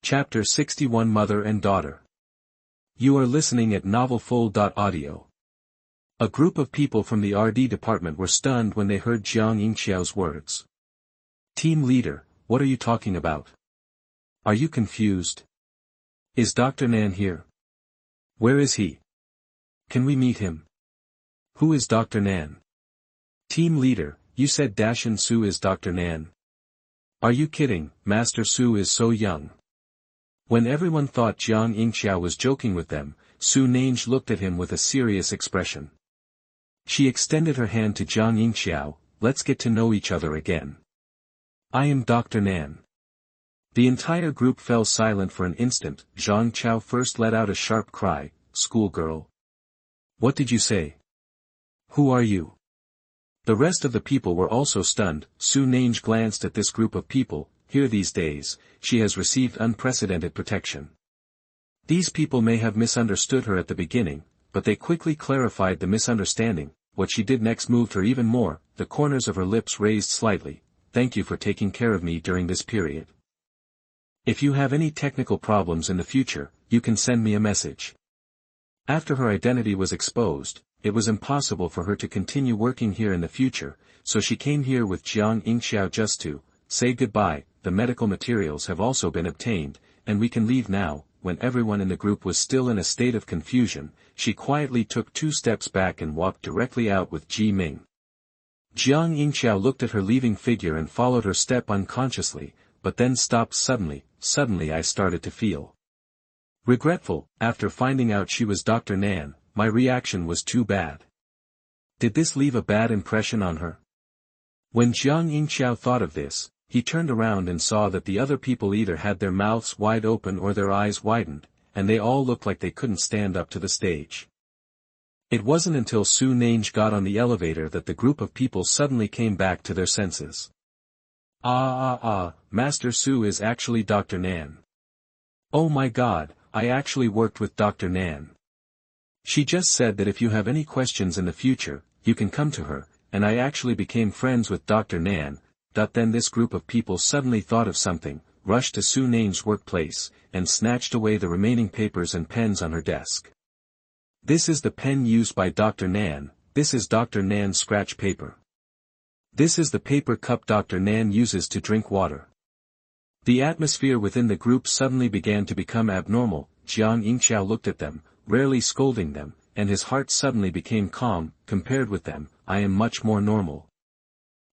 Chapter 61 Mother and Daughter. You are listening at NovelFull.audio. A group of people from the RD department were stunned when they heard Jiang Yingxiao's words. Team leader, what are you talking about? Are you confused? Is Dr. Nan here? Where is he? Can we meet him? Who is Dr. Nan? Team leader, you said Dashan Su is Dr. Nan. Are you kidding? Master Su is so young. When everyone thought Jiang Yingxiao was joking with them, Su Nange looked at him with a serious expression. She extended her hand to Jiang Yingxiao. Let's get to know each other again. I am Dr. Nan. The entire group fell silent for an instant. Zhang Chao first let out a sharp cry. Schoolgirl. What did you say? Who are you? The rest of the people were also stunned. Su Nange glanced at this group of people. Here these days, she has received unprecedented protection. These people may have misunderstood her at the beginning, but they quickly clarified the misunderstanding. What she did next moved her even more. The corners of her lips raised slightly. Thank you for taking care of me during this period. If you have any technical problems in the future, you can send me a message. After her identity was exposed, it was impossible for her to continue working here in the future, so she came here with Jiang Yingxiao just to say goodbye. The medical materials have also been obtained, and we can leave now. When everyone in the group was still in a state of confusion, she quietly took 2 steps back and walked directly out with Ji Ming. Jiang Yingxiao looked at her leaving figure and followed her step unconsciously, but then stopped suddenly. Suddenly I started to feel regretful. After finding out she was Dr. Nan, my reaction was too bad. Did this leave a bad impression on her? When Jiang Yingxiao thought of this, he turned around and saw that the other people either had their mouths wide open or their eyes widened, and they all looked like they couldn't stand up to the stage. It wasn't until Su Nange got on the elevator that the group of people suddenly came back to their senses. Master Su is actually Dr. Nan. Oh my god, I actually worked with Dr. Nan. She just said that if you have any questions in the future, you can come to her, and I actually became friends with Dr. Nan. Then this group of people suddenly thought of something, rushed to Su Nange's workplace, and snatched away the remaining papers and pens on her desk. This is the pen used by Dr. Nan. This is Dr. Nan's scratch paper. This is the paper cup Dr. Nan uses to drink water. The atmosphere within the group suddenly began to become abnormal. Jiang Yingxiao looked at them, rarely scolding them, and his heart suddenly became calm. Compared with them, I am much more normal.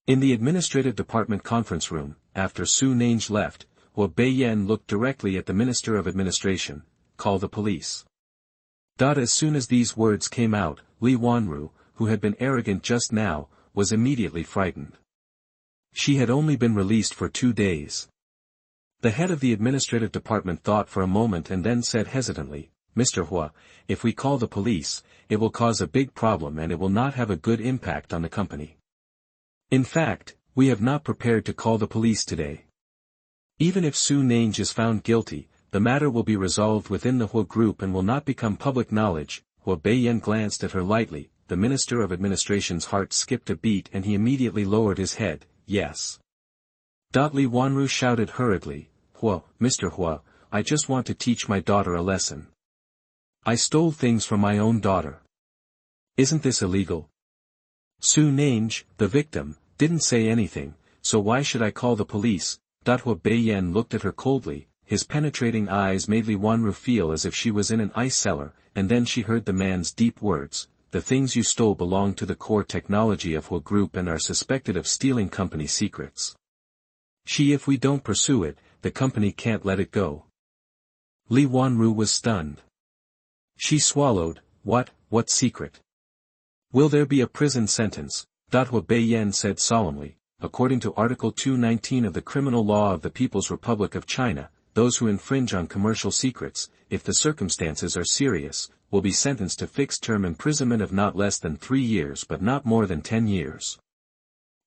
In the administrative department conference room, after Su Nange left, Hua Beiyan looked directly at the Minister of Administration. Call the police. As soon as these words came out, Li Wanru, who had been arrogant just now, was immediately frightened. She had only been released for 2 days. The head of the administrative department thought for a moment and then said hesitantly, Mr. Hua, if we call the police, it will cause a big problem and it will not have a good impact on the company. In fact, we have not prepared to call the police today. Even if Su Nange is found guilty, the matter will be resolved within the Hua group and will not become public knowledge. Hua Beiyan glanced at her lightly. The Minister of Administration's heart skipped a beat and he immediately lowered his head. Yes. Li Wanru shouted hurriedly, Hua, Mr. Hua, I just want to teach my daughter a lesson. I stole things from my own daughter. Isn't this illegal? Su Nange, the victim, didn't say anything, so why should I call the police? Hua Beiyan looked at her coldly. His penetrating eyes made Li Wanru feel as if she was in an ice cellar, and then she heard the man's deep words. The things you stole belong to the core technology of Hua Group and are suspected of stealing company secrets. If we don't pursue it, the company can't let it go. Li Wanru was stunned. She swallowed. What secret? Will there be a prison sentence? Hua Beiyan said solemnly. According to Article 219 of the Criminal Law of the People's Republic of China, those who infringe on commercial secrets, if the circumstances are serious, will be sentenced to fixed-term imprisonment of not less than 3 years but not more than 10 years.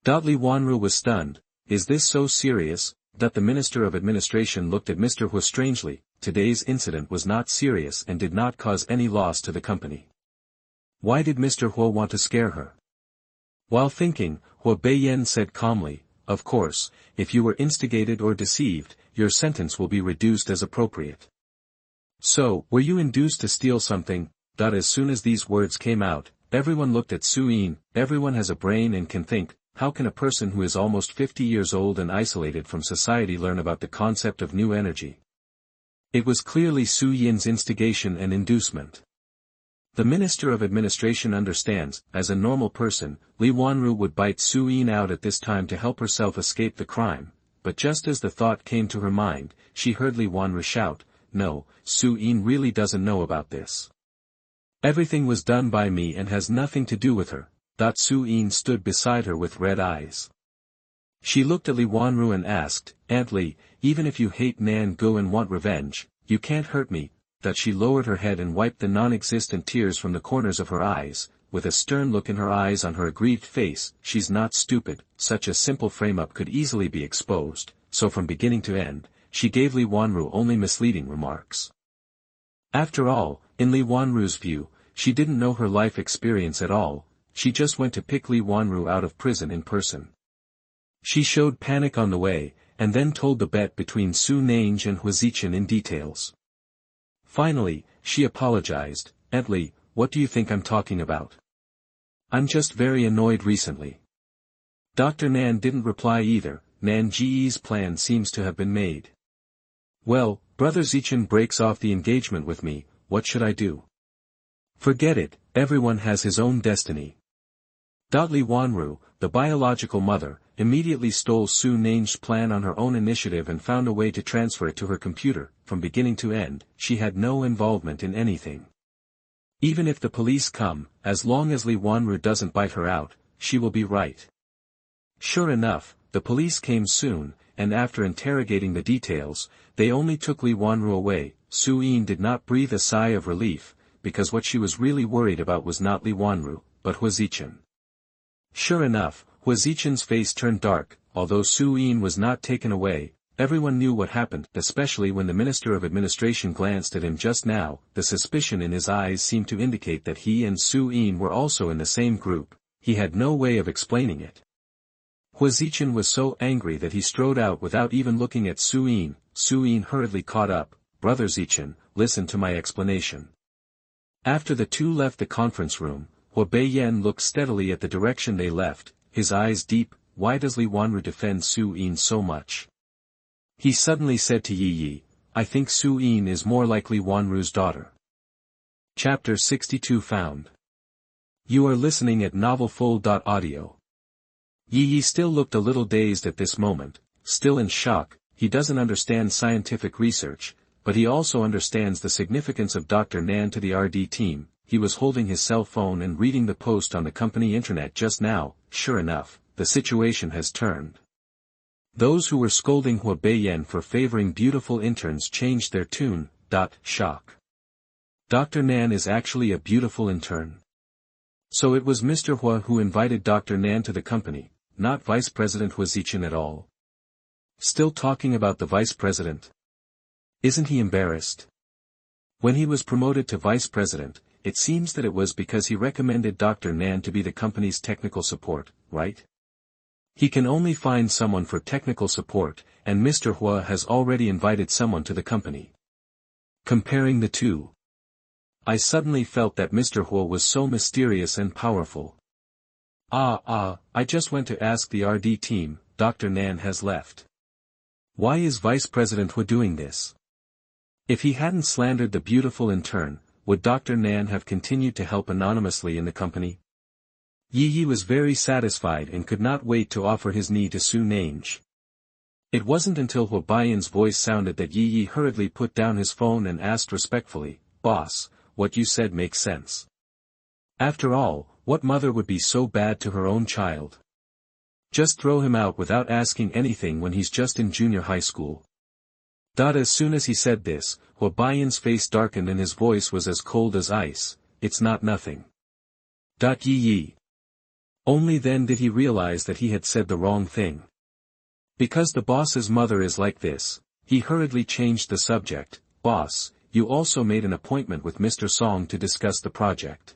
Li Wanru was stunned. Is this so serious? The Minister of Administration looked at Mr. Hua strangely. Today's incident was not serious and did not cause any loss to the company. Why did Mr. Hua want to scare her? While thinking, Hua Beiyan said calmly, of course, if you were instigated or deceived, your sentence will be reduced as appropriate. So, were you induced to steal something? As soon as these words came out, everyone looked at Soo-in. Everyone has a brain and can think. How can a person who is almost 50 years old and isolated from society learn about the concept of new energy? It was clearly Soo-yin's instigation and inducement. The Minister of Administration understands. As a normal person, Lee Wanru would bite Soo-in out at this time to help herself escape the crime, but just as the thought came to her mind, she heard Lee Wanru shout, "No, Soo-in really doesn't know about this. Everything was done by me and has nothing to do with her." Soo-in stood beside her with red eyes. She looked at Lee Wanru and asked, "Aunt Lee, even if you hate Nan-go and want revenge, you can't hurt me." She lowered her head and wiped the non-existent tears from the corners of her eyes, with a stern look in her eyes on her aggrieved face. "She's not stupid, such a simple frame-up could easily be exposed," so from beginning to end, she gave Lee Wanru only misleading remarks. After all, in Lee Wanru's view, she didn't know her life experience at all, she just went to pick Lee Wanru out of prison in person. She showed panic on the way, and then told the bet between Su Nange and Huazichin in details. Finally, she apologized. "Aunt Lee, what do you think I'm talking about? I'm just very annoyed recently." Dr. Nan didn't reply either. Nan Ji's plan seems to have been made. "Well, Brother Zichin breaks off the engagement with me, what should I do?" "Forget it, everyone has his own destiny." Lee Wanru, the biological mother, immediately stole Su Nange's plan on her own initiative and found a way to transfer it to her computer. From beginning to end, she had no involvement in anything. Even if the police come, as long as Lee Wanru doesn't bite her out, she will be right. Sure enough, the police came soon, and after interrogating the details, they only took Lee Wanru away. Soo-in did not breathe a sigh of relief, because what she was really worried about was not Lee Wanru, but Huazichin. Sure enough, Huazichin's face turned dark. Although Soo-in was not taken away, everyone knew what happened, especially when the Minister of Administration glanced at him just now. The suspicion in his eyes seemed to indicate that he and Soo-in were also in the same group. He had no way of explaining it. Huazichin was so angry that he strode out without even looking at Soo-in. Soo-in hurriedly caught up. "Brother Zichin, listen to my explanation." After the two left the conference room, Hua Beiyan looked steadily at the direction they left, his eyes deep. "Why does Lee Wanru defend Soo-in so much?" He suddenly said to Yi, "I think Soo-in is more like Lee Wanru's daughter." Chapter 62 found. You are listening at NovelFull.audio. Yi still looked a little dazed at this moment, still in shock. He doesn't understand scientific research, but he also understands the significance of Dr. Nan to the RD team. He was holding his cell phone and reading the post on the company internet just now. Sure enough, the situation has turned. Those who were scolding Hua Beiyan for favoring beautiful interns changed their tune. Shock. Dr. Nan is actually a beautiful intern. So it was Mr. Hua who invited Dr. Nan to the company, not Vice President Huazichin at all. Still talking about the Vice President? Isn't he embarrassed? When he was promoted to Vice President, it seems that it was because he recommended Dr. Nan to be the company's technical support, right? He can only find someone for technical support, and Mr. Hua has already invited someone to the company. Comparing the two, I suddenly felt that Mr. Hua was so mysterious and powerful. I just went to ask the RD team. Dr. Nan has left. Why is Vice President Hua doing this? If he hadn't slandered the beautiful intern, would Dr. Nan have continued to help anonymously in the company? Yi was very satisfied and could not wait to offer his knee to Su Nange. It wasn't until Hua Beiyan's voice sounded that Yi hurriedly put down his phone and asked respectfully, "Boss, what you said makes sense. After all, what mother would be so bad to her own child? Just throw him out without asking anything when he's just in junior high school." As soon as he said this, Hua Beiyan's face darkened and his voice was as cold as ice. "It's not nothing." Yi. Only then did he realize that he had said the wrong thing. Because the boss's mother is like this, he hurriedly changed the subject. "Boss, you also made an appointment with Mr. Song to discuss the project."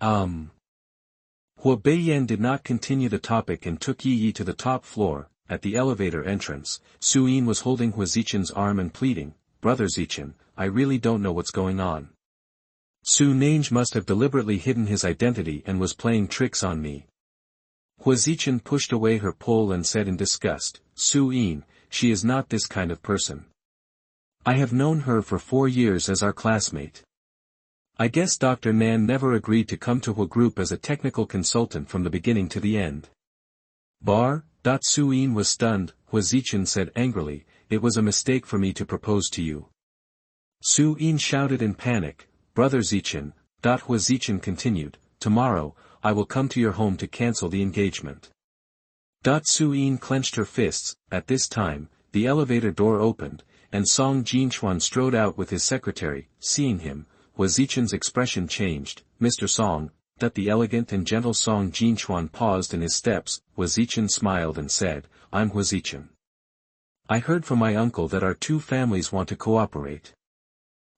Hua Beiyan did not continue the topic and took Yi to the top floor. at the elevator entrance, Soo-in was holding Hwazichin's arm and pleading, "Brother Zichin, I really don't know what's going on. Soo-nange must have deliberately hidden his identity and was playing tricks on me." Hwazichin pushed away her pull and said in disgust, "Soo-in, she is not this kind of person. I have known her for 4 years as our classmate. I guess Dr. Nan never agreed to come to Hwa Group as a technical consultant from the beginning to the end." "Bar?" Soo-in was stunned. Hwazichin said angrily, "It was a mistake for me to propose to you." Soo-in shouted in panic, "Brother Zichin." Hwazichin continued, "Tomorrow, I will come to your home to cancel the engagement." Soo-in clenched her fists. At this time, the elevator door opened, and Song Jinchuan strode out with his secretary. Seeing him, Hwazichin's expression changed. "Mr. Song." The elegant and gentle Song Jinchuan paused in his steps. Hwazichin smiled and said, "I'm Hwazichin. I heard from my uncle that our two families want to cooperate."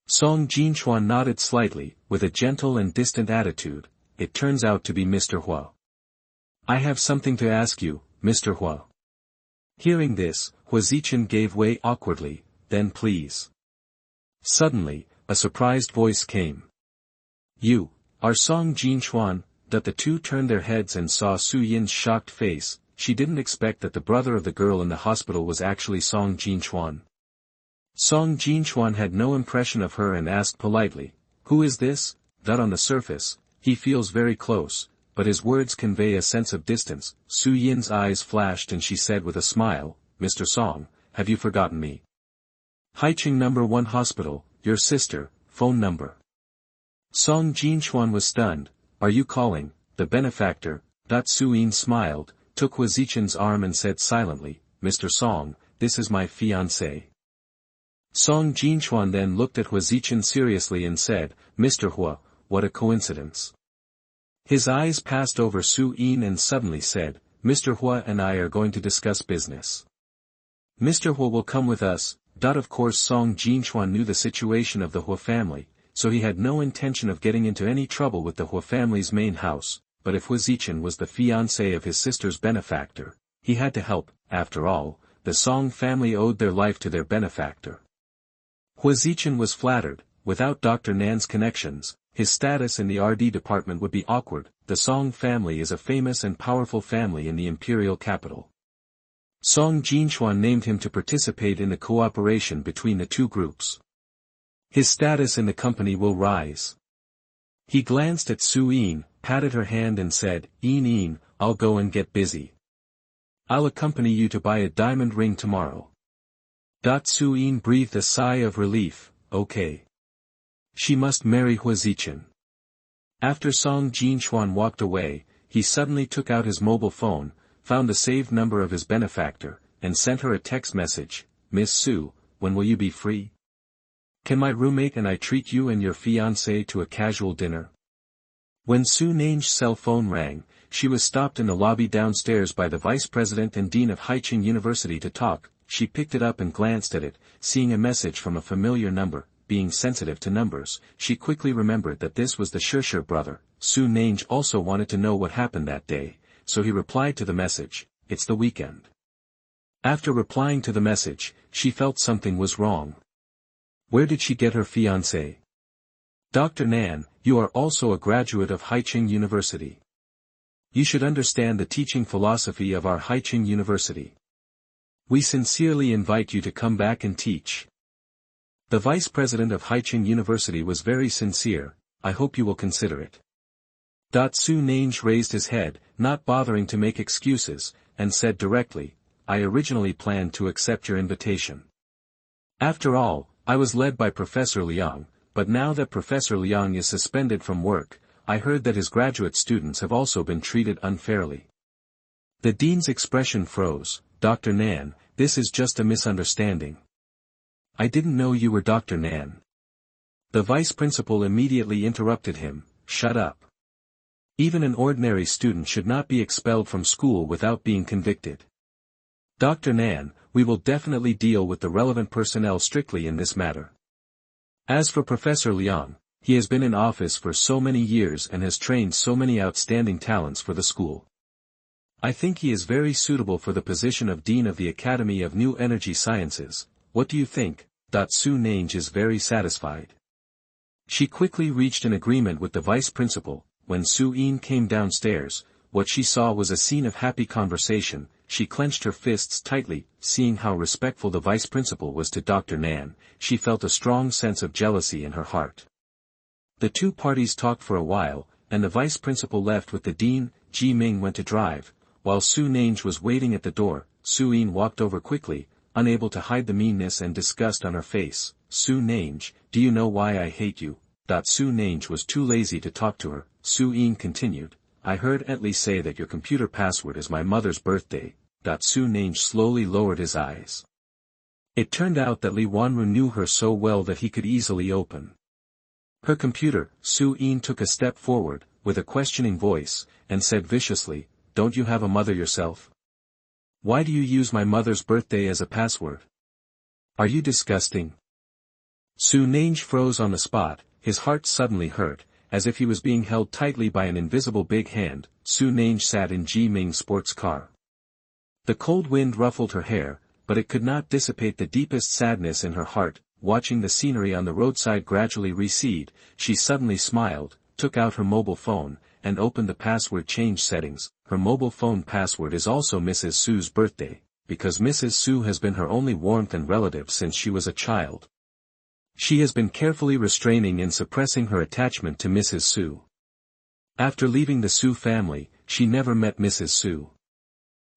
Song Jinchuan nodded slightly, with a gentle and distant attitude. "It turns out to be Mr. Hwa. I have something to ask you, Mr. Hwa." Hearing this, Hwazichin gave way awkwardly. "Then please." Suddenly, a surprised voice came. "You are Song Jinchuan?" The two turned their heads and saw Soo-yin's shocked face. She didn't expect that the brother of the girl in the hospital was actually Song Jinchuan. Song Jinchuan had no impression of her and asked politely, "Who is this?" On the surface, he feels very close, but his words convey a sense of distance. Soo-yin's eyes flashed and she said with a smile, "Mr. Song, have you forgotten me? Haiching number 1 hospital, your sister, phone number." Song Jinchuan was stunned. "Are you calling the Benefactor?" Soo-in smiled, took Hwazichin's arm and said silently, "Mr. Song, this is my fiancé." Song Jinchuan then looked at Hwazichin seriously and said, "Mr. Hwa, what a coincidence." His eyes passed over Soo-in and suddenly said, "Mr. Hwa and I are going to discuss business. Mr. Hwa will come with us." Of course Song Jinchuan knew the situation of the Hwa family, so he had no intention of getting into any trouble with the Hwa family's main house, but if Hwazichin was the fiancé of his sister's benefactor, he had to help. After all, the Song family owed their life to their benefactor. Hwazichin was flattered. Without Dr. Nan's connections, his status in the RD department would be awkward. The Song family is a famous and powerful family in the imperial capital. Song Jinchuan named him to participate in the cooperation between the two groups. His status in the company will rise. He glanced at Soo-in, patted her hand and said, "In, I'll go and get busy. I'll accompany you to buy a diamond ring tomorrow." Soo-in breathed a sigh of relief. Okay. She must marry Hwazichin. After Song Jinchuan walked away, he suddenly took out his mobile phone, found the saved number of his benefactor, and sent her a text message. "Miss Soo, when will you be free? Can my roommate and I treat you and your fiancé to a casual dinner?" When Soo-nange's cell phone rang, she was stopped in the lobby downstairs by the vice president and dean of Haiching University to talk. She picked it up and glanced at it, seeing a message from a familiar number. Being sensitive to numbers, she quickly remembered that this was the Shishir brother. Soo-nange also wanted to know what happened that day, so he replied to the message, "It's the weekend." After replying to the message, she felt something was wrong. Where did she get her fiancé? "Dr. Nan, you are also a graduate of Haiching University. You should understand the teaching philosophy of our Haiching University. We sincerely invite you to come back and teach." The vice president of Haiching University was very sincere. "I hope you will consider it." Soo-nange raised his head, not bothering to make excuses, and said directly, "I originally planned to accept your invitation. After all, I was led by Professor Liang, but now that Professor Liang is suspended from work, I heard that his graduate students have also been treated unfairly." The dean's expression froze. "Dr. Nan, this is just a misunderstanding. I didn't know you were Dr. Nan." The vice principal immediately interrupted him, "Shut up. Even an ordinary student should not be expelled from school without being convicted. Dr. Nan, we will definitely deal with the relevant personnel strictly in this matter. As for Professor Liang, he has been in office for so many years and has trained so many outstanding talents for the school. I think he is very suitable for the position of Dean of the Academy of New Energy Sciences. What do you think? Su Nange is very satisfied. She quickly reached an agreement with the vice principal. When Su Yin came downstairs, what she saw was a scene of happy conversation. She clenched her fists tightly, seeing how respectful the vice principal was to Dr. Nan. She felt a strong sense of jealousy in her heart. The two parties talked for a while, and the vice principal left with the dean. Ji Ming went to drive. While Su Nange was waiting at the door, Su Yin walked over quickly, unable to hide the meanness and disgust on her face. Su Nange, do you know why I hate you? Su Nange was too lazy to talk to her. Su Yin continued, I heard Mtlnovel say that your computer password is my mother's birthday. Su Nange slowly lowered his eyes. It turned out that Li Wanru knew her so well that he could easily open her computer. Su Yin took a step forward, with a questioning voice, and said viciously, don't you have a mother yourself? Why do you use my mother's birthday as a password? Are you disgusting? Su Nange froze on the spot, his heart suddenly hurt, as if he was being held tightly by an invisible big hand. Su Nange sat in Ji Ming's sports car. The cold wind ruffled her hair, but it could not dissipate the deepest sadness in her heart. Watching the scenery on the roadside gradually recede, she suddenly smiled, took out her mobile phone, and opened the password change settings. Her mobile phone password is also Mrs. Su's birthday, because Mrs. Su has been her only warmth and relative since she was a child. She has been carefully restraining and suppressing her attachment to Mrs. Su. After leaving the Su family, she never met Mrs. Su.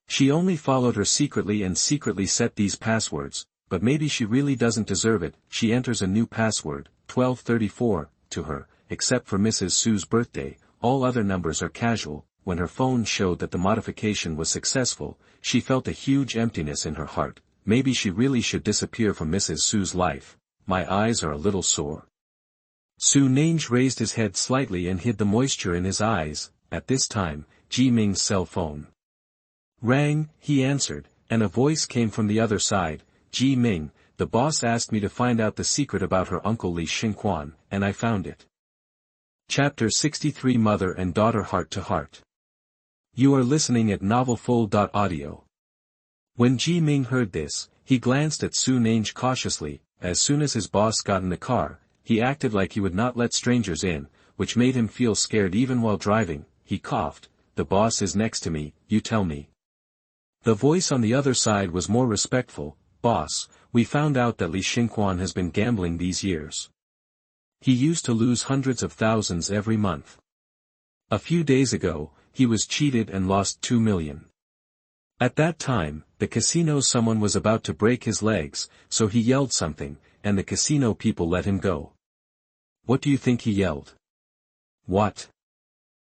She only followed her secretly and secretly set these passwords, but maybe she really doesn't deserve it. She enters a new password, 1234, to her, except for Mrs. Su's birthday, all other numbers are casual. When her phone showed that the modification was successful, she felt a huge emptiness in her heart. Maybe she really should disappear from Mrs. Su's life. My eyes are a little sore. Su Nange raised his head slightly and hid the moisture in his eyes. At this time, Ji Ming's cell phone rang. He answered, and a voice came from the other side. Ji Ming, the boss asked me to find out the secret about her uncle Li Xinquan, and I found it. Chapter 63 Mother and Daughter Heart to Heart. You are listening at NovelFull.audio. When Ji Ming heard this, he glanced at Su Nange cautiously. As soon as his boss got in the car, he acted like he would not let strangers in, which made him feel scared even while driving. He coughed, the boss is next to me, you tell me. The voice on the other side was more respectful. Boss, we found out that Li Xinquan has been gambling these years. He used to lose hundreds of thousands every month. A few days ago, he was cheated and lost 2 million. At that time, the casino someone was about to break his legs, so he yelled something, and the casino people let him go. What do you think he yelled? What?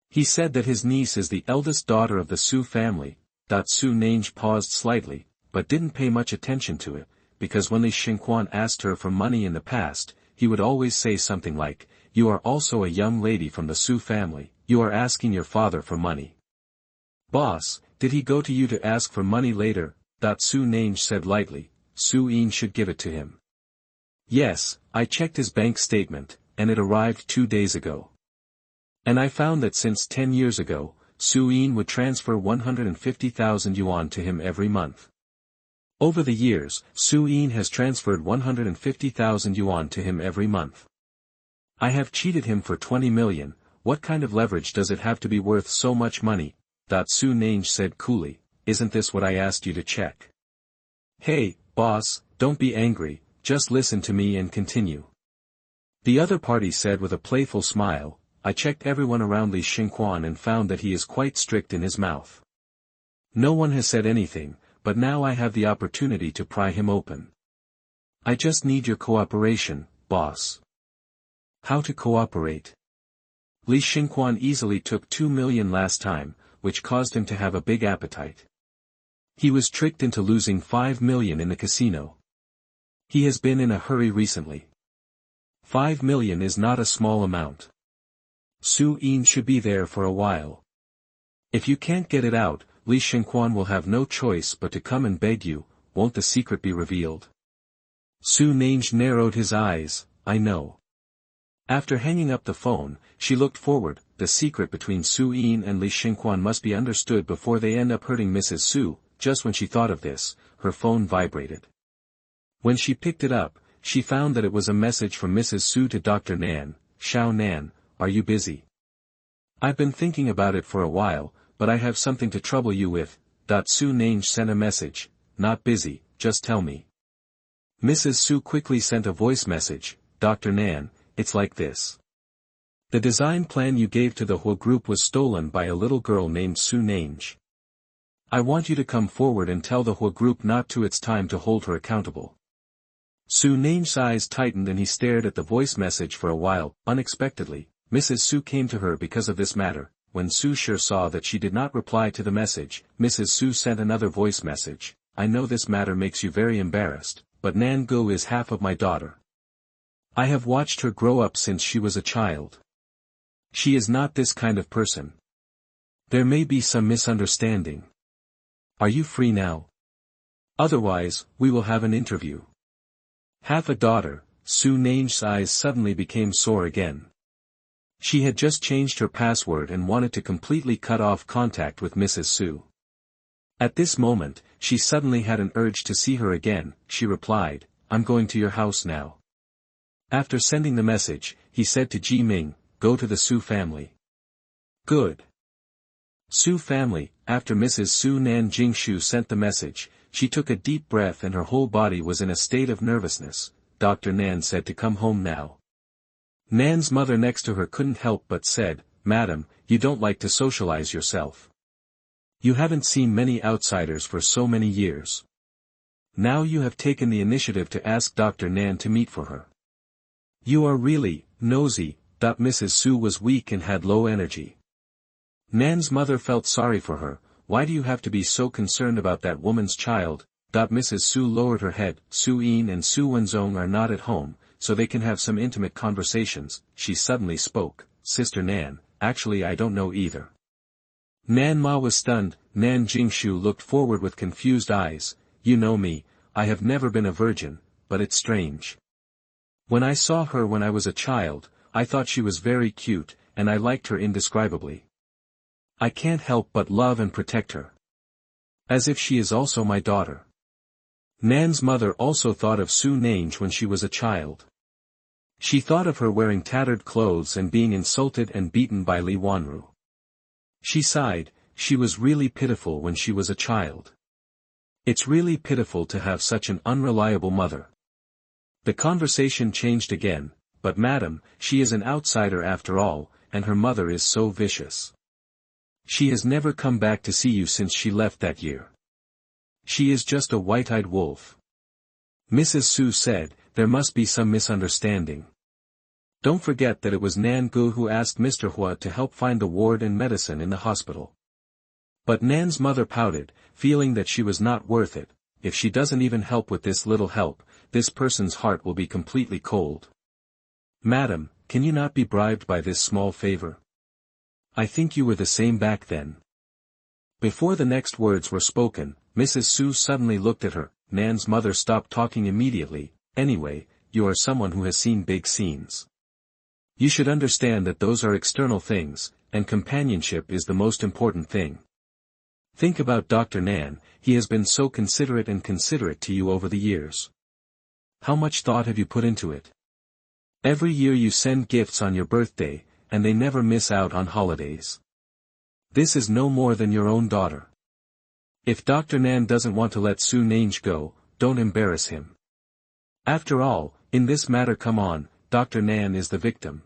He said that his niece is the eldest daughter of the Su family. Su Nange paused slightly, but didn't pay much attention to it, because when Li Xinquan asked her for money in the past, he would always say something like, you are also a young lady from the Su family, you are asking your father for money. Boss, did he go to you to ask for money later? Su Nange said lightly, Su Yin should give it to him. Yes, I checked his bank statement, and it arrived 2 days ago. And I found that since 10 years ago, Su Yin would transfer 150,000 yuan to him every month. Over the years, Su Yin has transferred 150,000 yuan to him every month. I have cheated him for 20 million, what kind of leverage does it have to be worth so much money? Su Nange said coolly, isn't this what I asked you to check? Hey, boss, don't be angry, just listen to me and continue. The other party said with a playful smile, I checked everyone around Li Xinquan and found that he is quite strict in his mouth. No one has said anything, but now I have the opportunity to pry him open. I just need your cooperation, boss. How to cooperate? Li Xinquan easily took 2 million last time, which caused him to have a big appetite. He was tricked into losing 5 million in the casino. He has been in a hurry recently. 5 million is not a small amount. Su Yin should be there for a while. If you can't get it out, Li Xinquan will have no choice but to come and beg you. Won't the secret be revealed? Su Nange narrowed his eyes, I know. After hanging up the phone, she looked forward. The secret between Su Yin and Li Xingquan must be understood before they end up hurting Mrs. Su. Just when she thought of this, her phone vibrated. When she picked it up, she found that it was a message from Mrs. Su to Dr. Nan. Xiao Nan, are you busy? I've been thinking about it for a while, but I have something to trouble you with. Su Nange sent a message. Not busy, just tell me. Mrs. Su quickly sent a voice message. Dr. Nan, it's like this. The design plan you gave to the whole group was stolen by a little girl named Su Nange. I want you to come forward and tell the whole group not to. It's time to hold her accountable. Su Nange's eyes tightened and he stared at the voice message for a while. Unexpectedly, Mrs. Su came to her because of this matter. When Su Shi saw that she did not reply to the message, Mrs. Su sent another voice message. I know this matter makes you very embarrassed, but Nan Go is half of my daughter. I have watched her grow up since she was a child. She is not this kind of person. There may be some misunderstanding. Are you free now? Otherwise, we will have an interview. Half a daughter. Su Nange's eyes suddenly became sore again. She had just changed her password and wanted to completely cut off contact with Mrs. Su. At this moment, she suddenly had an urge to see her again. She replied, I'm going to your house now. After sending the message, he said to Ji Ming, go to the Su family. Good. Su family. After Mrs. Su Nan Jingshu sent the message, she took a deep breath and her whole body was in a state of nervousness. Dr. Nan said to come home now. Nan's mother next to her couldn't help but said, Madam, you don't like to socialize yourself. You haven't seen many outsiders for so many years. Now you have taken the initiative to ask Dr. Nan to meet for her. You are really nosy. Mrs. Su was weak and had low energy. Nan's mother felt sorry for her. Why do you have to be so concerned about that woman's child? Mrs. Su lowered her head. Su Yin and Su Wenzong are not at home, so they can have some intimate conversations. She suddenly spoke. Sister Nan, actually I don't know either. Nan Ma was stunned. Nan Jingshu looked forward with confused eyes. You know me, I have never been a virgin, but it's strange. When I saw her when I was a child, I thought she was very cute, and I liked her indescribably. I can't help but love and protect her. As if she is also my daughter. Nan's mother also thought of Su Nange when she was a child. She thought of her wearing tattered clothes and being insulted and beaten by Li Wanru. She sighed. She was really pitiful when she was a child. It's really pitiful to have such an unreliable mother. The conversation changed again. But madam, she is an outsider after all, and her mother is so vicious. She has never come back to see you since she left that year. She is just a white-eyed wolf. Mrs. Su said, there must be some misunderstanding. Don't forget that it was Nan Gu who asked Mr. Hua to help find the ward and medicine in the hospital. But Nan's mother pouted, feeling that she was not worth it. If she doesn't even help with this little help, this person's heart will be completely cold. Madam, can you not be bribed by this small favor? I think you were the same back then. Before the next words were spoken, Mrs. Su suddenly looked at her. Nan's mother stopped talking immediately. Anyway, you are someone who has seen big scenes. You should understand that those are external things, and companionship is the most important thing. Think about Dr. Nan, he has been so considerate to you over the years. How much thought have you put into it? Every year you send gifts on your birthday, and they never miss out on holidays. This is no more than your own daughter. If Dr. Nan doesn't want to let Su Nange go, don't embarrass him. After all, in this matter come on, Dr. Nan is the victim.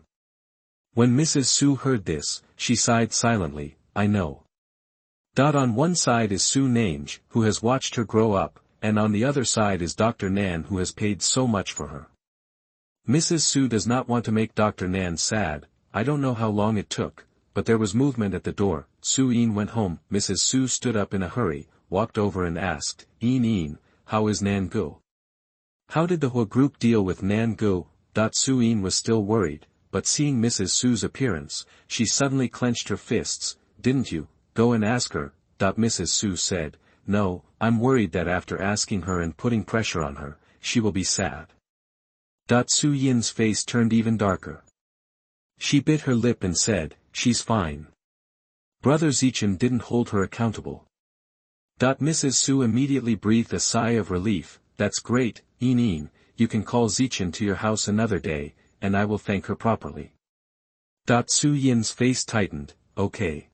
When Mrs. Su heard this, she sighed silently. I know. On one side is Su Nange, who has watched her grow up, and on the other side is Dr. Nan who has paid so much for her. Mrs. Su does not want to make Dr. Nan sad. I don't know how long it took, but there was movement at the door. Su Yin went home. Mrs. Su stood up in a hurry, walked over and asked, Yin, how is Nan Gu? How did the whole group deal with Nan Gu? Su Yin was still worried, but seeing Mrs. Su's appearance, she suddenly clenched her fists. Didn't you go and ask her? Mrs. Su said, no, I'm worried that after asking her and putting pressure on her, she will be sad. Su Yin's face turned even darker. She bit her lip and said, "She's fine." Brother Zichen didn't hold her accountable. Mrs. Su immediately breathed a sigh of relief. "That's great, Een, you can call Zichen to your house another day, and I will thank her properly." Su Yin's face tightened. "Okay."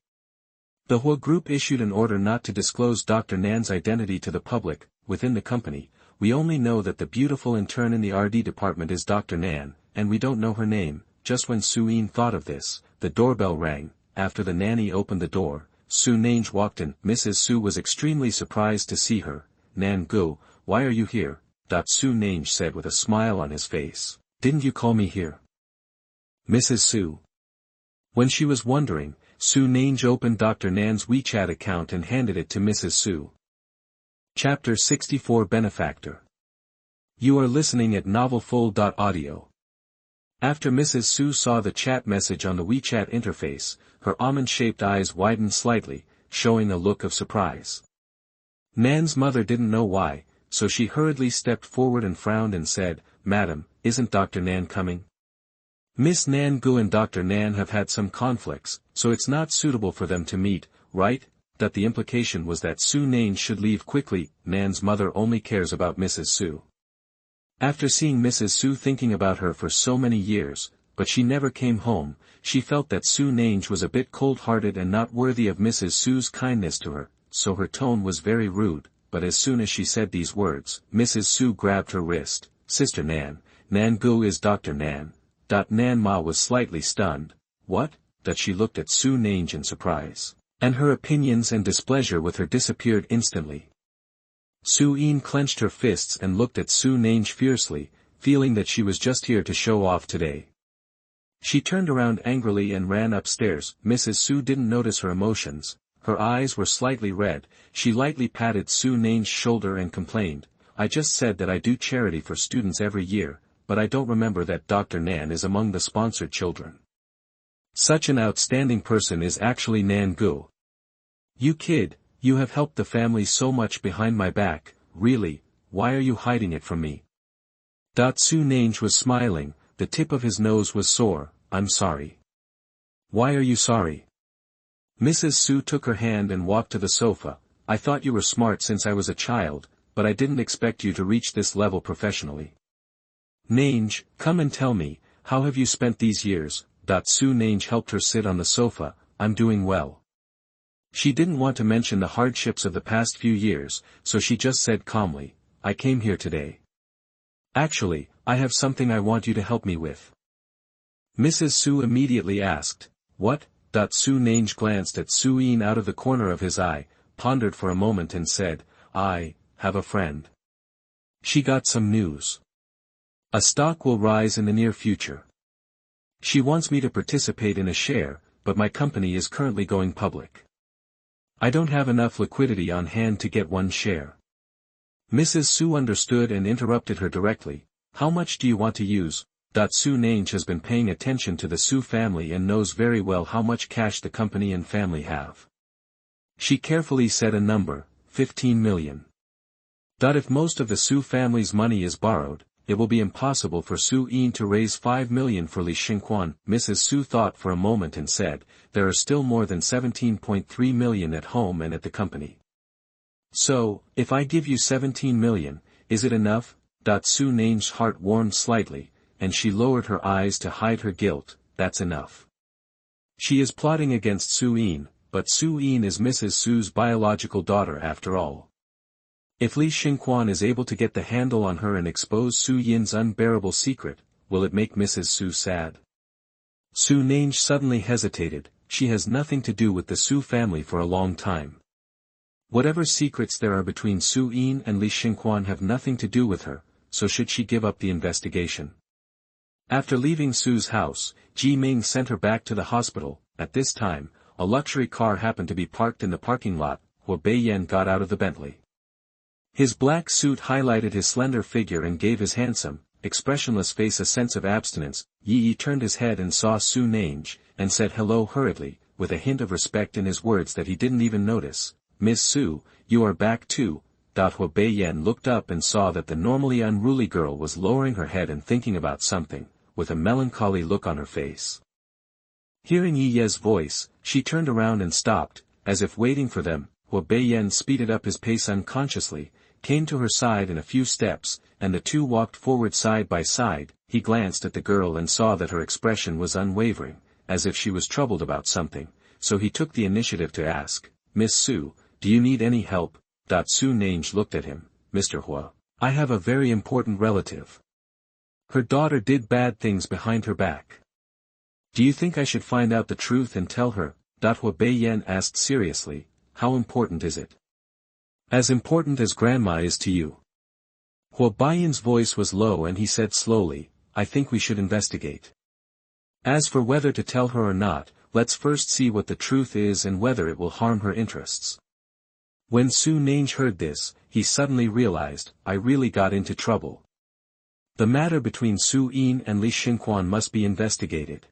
The whole group issued an order not to disclose Dr. Nan's identity to the public. Within the company, we only know that the beautiful intern in the RD department is Dr. Nan, and we don't know her name. Just when Su Yin thought of this, the doorbell rang. After the nanny opened the door, Su Nange walked in. Mrs. Su was extremely surprised to see her. "Nan Gu, why are you here?" Su Nange said with a smile on his face. "Didn't you call me here?" Mrs. Su. When she was wondering, Su Nange opened Dr. Nan's WeChat account and handed it to Mrs. Su. Chapter 64 Benefactor. You are listening at NovelFull.audio. After Mrs. Su saw the chat message on the WeChat interface, her almond-shaped eyes widened slightly, showing a look of surprise. Nan's mother didn't know why, so she hurriedly stepped forward and frowned and said, "Madam, isn't Dr. Nan coming? Miss Nan Gu and Dr. Nan have had some conflicts, so it's not suitable for them to meet, right?" The implication was that Su Nange should leave quickly. Nan's mother only cares about Mrs. Su. After seeing Mrs. Su thinking about her for so many years, but she never came home, she felt that Su Nange was a bit cold-hearted and not worthy of Mrs. Su's kindness to her, so her tone was very rude. But as soon as she said these words, Mrs. Su grabbed her wrist. "Sister Nan, Nan Gu is Dr. Nan." Nan Ma was slightly stunned. "What?" She looked at Su Nange in surprise, and her opinions and displeasure with her disappeared instantly. Su Yin clenched her fists and looked at Su Nange fiercely, feeling that she was just here to show off today. She turned around angrily and ran upstairs. Mrs. Su didn't notice her emotions. Her eyes were slightly red. She lightly patted Su Nange's shoulder and complained, "I just said that I do charity for students every year, but I don't remember that Dr. Nan is among the sponsored children. Such an outstanding person is actually Nan Gu. You kid, you have helped the family so much behind my back, really, why are you hiding it from me?" Su Nange was smiling, the tip of his nose was sore. "I'm sorry." "Why are you sorry?" Mrs. Su took her hand and walked to the sofa. "I thought you were smart since I was a child, but I didn't expect you to reach this level professionally. Nange, come and tell me, how have you spent these years?" Su Nange helped her sit on the sofa. "I'm doing well." She didn't want to mention the hardships of the past few years, so she just said calmly, "I came here today. Actually, I have something I want you to help me with." Mrs. Su immediately asked, "What?" Su Nange glanced at Su Yin out of the corner of his eye, pondered for a moment and said, "I have a friend. She got some news. A stock will rise in the near future. She wants me to participate in a share, but my company is currently going public. I don't have enough liquidity on hand to get one share." Mrs. Su understood and interrupted her directly. "How much do you want to use?" Su Nange has been paying attention to the Su family and knows very well how much cash the company and family have. She carefully said a number, 15 million. If most of the Su family's money is borrowed, it will be impossible for Su Yin to raise 5 million for Li Xingquan. Mrs. Su thought for a moment and said, "There are still more than 17.3 million at home and at the company. So, if I give you 17 million, is it enough?" Su Nange's heart warmed slightly, and she lowered her eyes to hide her guilt. "That's enough." She is plotting against Su Yin, but Su Yin is Mrs. Su's biological daughter after all. If Li Xingquan is able to get the handle on her and expose Su Yin's unbearable secret, will it make Mrs. Su sad? Su Nange suddenly hesitated. She has nothing to do with the Su family for a long time. Whatever secrets there are between Su Yin and Li Xingquan have nothing to do with her, so should she give up the investigation? After leaving Su's house, Ji Ming sent her back to the hospital. At this time, a luxury car happened to be parked in the parking lot. Huo Beiyan got out of the Bentley. His black suit highlighted his slender figure and gave his handsome, expressionless face a sense of abstinence. Yi turned his head and saw Su Nange, and said hello hurriedly, with a hint of respect in his words that he didn't even notice. "Miss Su, you are back too." Huo Beiyan looked up and saw that the normally unruly girl was lowering her head and thinking about something, with a melancholy look on her face. Hearing Yi Ye's voice, she turned around and stopped, as if waiting for them. Hua Beiyan speeded up his pace unconsciously, came to her side in a few steps, and the two walked forward side by side. He glanced at the girl and saw that her expression was unwavering, as if she was troubled about something, so he took the initiative to ask, "Miss Su, do you need any help?" Su Nange looked at him. "Mr. Hua, I have a very important relative. Her daughter did bad things behind her back. Do you think I should find out the truth and tell her?" Hua Beiyan asked seriously, "How important is it?" "As important as Grandma is to you." Hua Beiyan's voice was low and he said slowly, "I think we should investigate. As for whether to tell her or not, let's first see what the truth is and whether it will harm her interests." When Su Nange heard this, he suddenly realized, I really got into trouble. The matter between Su Yin and Li Xinquan must be investigated.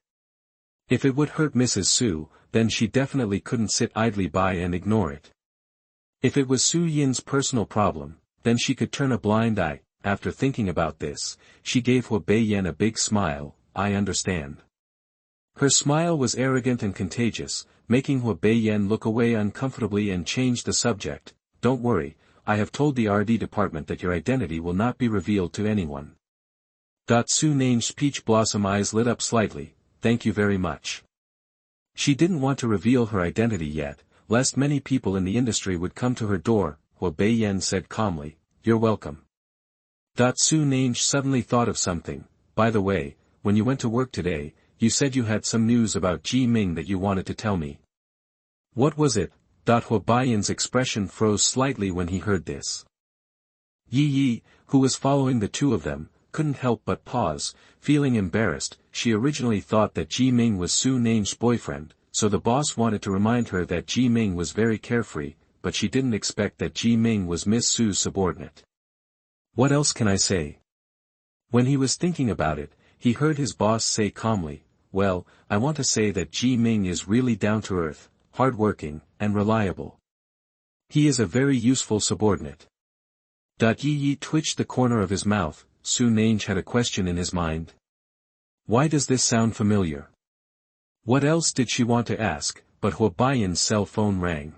If it would hurt Mrs. Su, then she definitely couldn't sit idly by and ignore it. If it was Su Yin's personal problem, then she could turn a blind eye. After thinking about this, she gave Hua Beiyan a big smile. "I understand." Her smile was arrogant and contagious, making Hua Beiyan look away uncomfortably and change the subject. "Don't worry, I have told the RD department that your identity will not be revealed to anyone." Su Nange's peach blossom eyes lit up slightly. "Thank you very much." She didn't want to reveal her identity yet, lest many people in the industry would come to her door. Hua Beiyan said calmly, "You're welcome." Su Nange suddenly thought of something. "By the way, when you went to work today, you said you had some news about Ji Ming that you wanted to tell me. What was it?" Hua Beiyan's expression froze slightly when he heard this. Yi, who was following the two of them, couldn't help but pause, feeling embarrassed. She originally thought that Ji Ming was Su Nange's boyfriend, so the boss wanted to remind her that Ji Ming was very carefree, but she didn't expect that Ji Ming was Miss Su's subordinate. "What else can I say?" When he was thinking about it, he heard his boss say calmly, "Well, I want to say that Ji Ming is really down-to-earth, hard-working, and reliable. He is a very useful subordinate." Yi twitched the corner of his mouth. Su Nange had a question in his mind. Why does this sound familiar? What else did she want to ask, but Hua Beiyan's cell phone rang.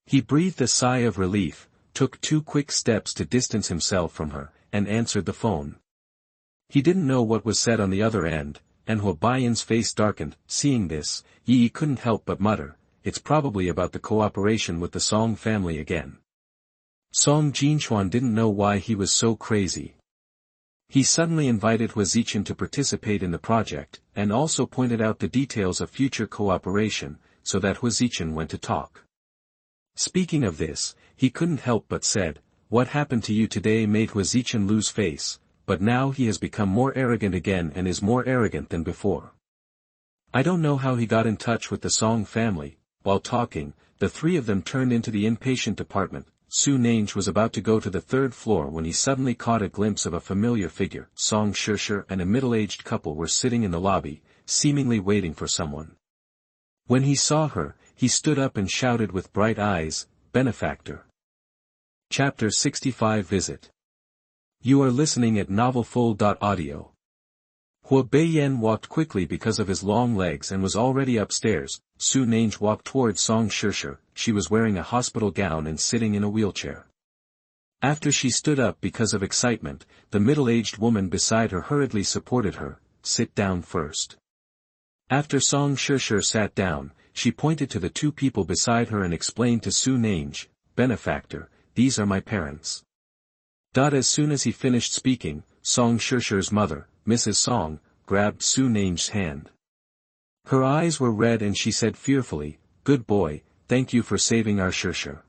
He breathed a sigh of relief, took 2 quick steps to distance himself from her, and answered the phone. He didn't know what was said on the other end, and Hua Beiyan's face darkened. Seeing this, Yi couldn't help but mutter, "It's probably about the cooperation with the Song family again." Song Jinchuan didn't know why he was so crazy. He suddenly invited Hua Zichen to participate in the project, and also pointed out the details of future cooperation, so that Hua Zichen went to talk. Speaking of this, he couldn't help but said, "What happened to you today made Hua Zichen lose face, but now he has become more arrogant again and is more arrogant than before. I don't know how he got in touch with the Song family." While talking, the 3 of them turned into the inpatient department. Su Nange was about to go to the 3rd floor when he suddenly caught a glimpse of a familiar figure. Song Shusher and a middle-aged couple were sitting in the lobby, seemingly waiting for someone. When he saw her, he stood up and shouted with bright eyes, "Benefactor." Chapter 65 Visit. You are listening at NovelFull.audio. Hua Beiyan walked quickly because of his long legs and was already upstairs. Su Nange walked towards Song Shusher. She was wearing a hospital gown and sitting in a wheelchair. After she stood up because of excitement, the middle-aged woman beside her hurriedly supported her. "Sit down first." After Song Shusher sat down, she pointed to the 2 people beside her and explained to Su Nange, "Benefactor, these are my parents." As soon as he finished speaking, Song Shusher's mother, Mrs. Song, grabbed Su Nange's hand. Her eyes were red and she said fearfully, "Good boy, thank you for saving our Shusher.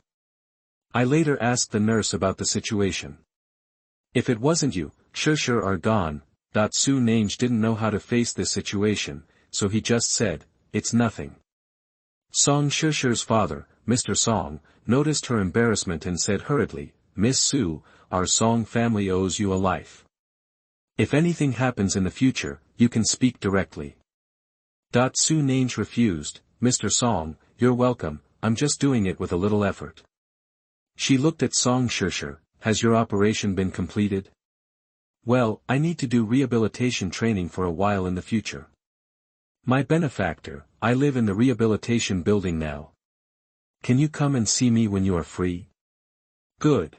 I later asked the nurse about the situation. If it wasn't you, Shusher are gone." Su Nange didn't know how to face this situation, so he just said, "It's nothing." Song Shusher's father, Mr. Song, noticed her embarrassment and said hurriedly, "Miss Su, our Song family owes you a life. If anything happens in the future, you can speak directly." Su Nange refused, "Mr. Song, you're welcome, I'm just doing it with a little effort." She looked at Song Shusher. "Has your operation been completed?" "Well, I need to do rehabilitation training for a while in the future." My benefactor, I live in the rehabilitation building now. Can you come and see me when you are free? Good.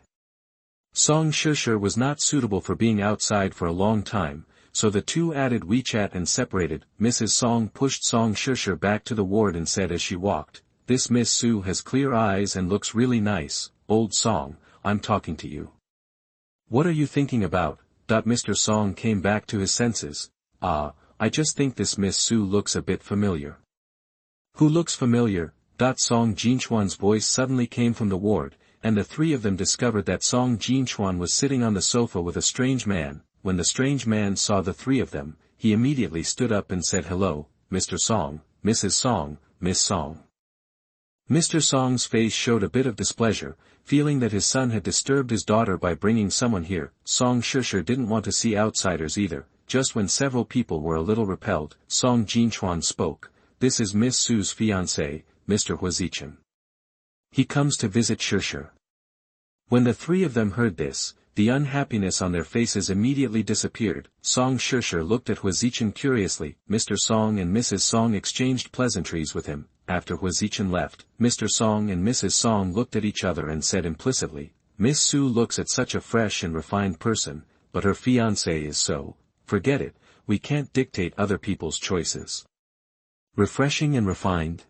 Song Shusher was not suitable for being outside for a long time, so the two added WeChat and separated. Mrs. Song pushed Song Shusher back to the ward and said as she walked, "This Miss Sue has clear eyes and looks really nice. Old Song, I'm talking to you." "What are you thinking about?" Mr. Song came back to his senses. I just think this Miss Sue looks a bit familiar." "Who looks familiar?" Song Jinchuan's voice suddenly came from the ward, and the three of them discovered that Song Jinchuan was sitting on the sofa with a strange man. When the strange man saw the three of them, he immediately stood up and said, "Hello, Mr. Song, Mrs. Song, Miss Song." Mr. Song's face showed a bit of displeasure, feeling that his son had disturbed his daughter by bringing someone here. Song Shusher didn't want to see outsiders either. Just when several people were a little repelled, Song Jinchuan spoke, "This is Miss Sue's fiancé, Mr. Huazichan. He comes to visit Shusher." When the three of them heard this, the unhappiness on their faces immediately disappeared. Song Shusher looked at Huazichan curiously. Mr. Song and Mrs. Song exchanged pleasantries with him. After Huazichan left, Mr. Song and Mrs. Song looked at each other and said implicitly, "Miss Sue looks at such a fresh and refined person, but her fiancé is so, forget it, we can't dictate other people's choices." Refreshing and refined?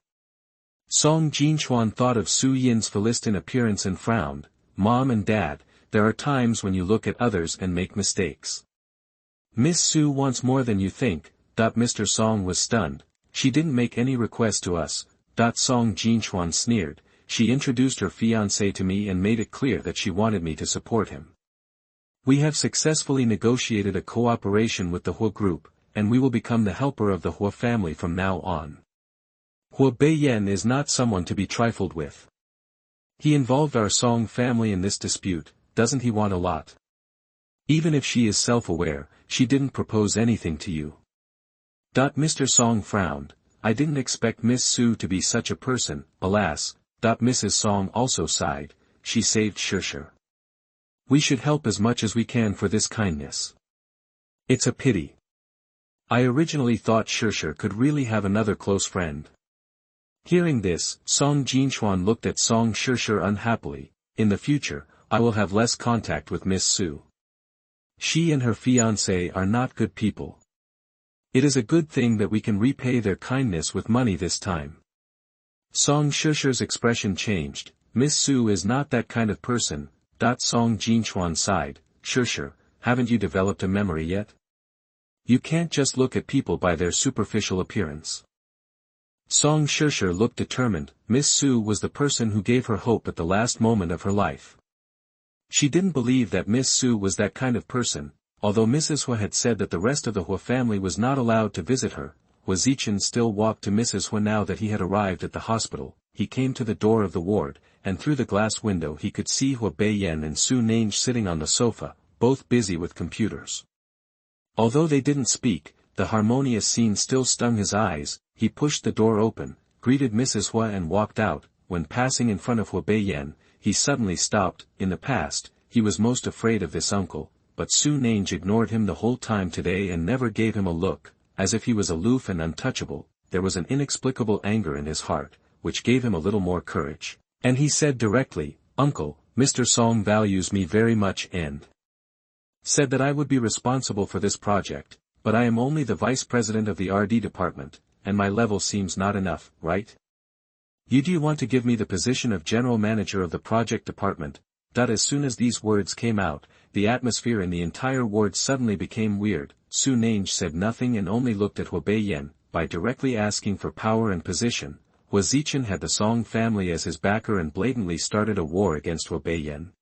Song Jinchuan thought of Su Yin's Philistine appearance and frowned. "Mom and Dad, there are times when you look at others and make mistakes. Miss Sue wants more than you think." Mr. Song was stunned. "She didn't make any request to us." Song Jinchuan sneered. "She introduced her fiancé to me and made it clear that she wanted me to support him. We have successfully negotiated a cooperation with the Hua group, and we will become the helper of the Hua family from now on. Hua Beiyan is not someone to be trifled with. He involved our Song family in this dispute. Doesn't he want a lot? Even if she is self-aware, she didn't propose anything to you." Mr. Song frowned. "I didn't expect Miss Sue to be such a person, alas." Mrs. Song also sighed. "She saved Shusher. We should help as much as we can for this kindness. It's a pity. I originally thought Shusher could really have another close friend." Hearing this, Song Jinchuan looked at Song Shusher unhappily. "In the future, I will have less contact with Miss Sue. She and her fiancé are not good people. It is a good thing that we can repay their kindness with money this time." Song Shusher's expression changed. "Miss Sue is not that kind of person." Song Jinchuan sighed. "Shusher, haven't you developed a memory yet? You can't just look at people by their superficial appearance." Song Shusher looked determined. Miss Sue was the person who gave her hope at the last moment of her life. She didn't believe that Miss Sue was that kind of person. Although Mrs. Hua had said that the rest of the Hua family was not allowed to visit her, Huazichan still walked to Mrs. Hua now that he had arrived at the hospital. He came to the door of the ward, and through the glass window he could see Hua Beiyan and Su Nange sitting on the sofa, both busy with computers. Although they didn't speak, the harmonious scene still stung his eyes. He pushed the door open, greeted Mrs. Hua and walked out. When passing in front of Hua Beiyan, he suddenly stopped. In the past, he was most afraid of this uncle, but Su Nange ignored him the whole time today and never gave him a look, as if he was aloof and untouchable. There was an inexplicable anger in his heart, which gave him a little more courage. And he said directly, "Uncle, Mr. Song values me very much and said that I would be responsible for this project, but I am only the vice president of the RD department, and my level seems not enough, right? Do you want to give me the position of general manager of the project department?" As soon as these words came out, the atmosphere in the entire ward suddenly became weird. Su Nange said nothing and only looked at Hua Beiyan. By directly asking for power and position, Huazichan had the Song family as his backer and blatantly started a war against Hua Beiyan.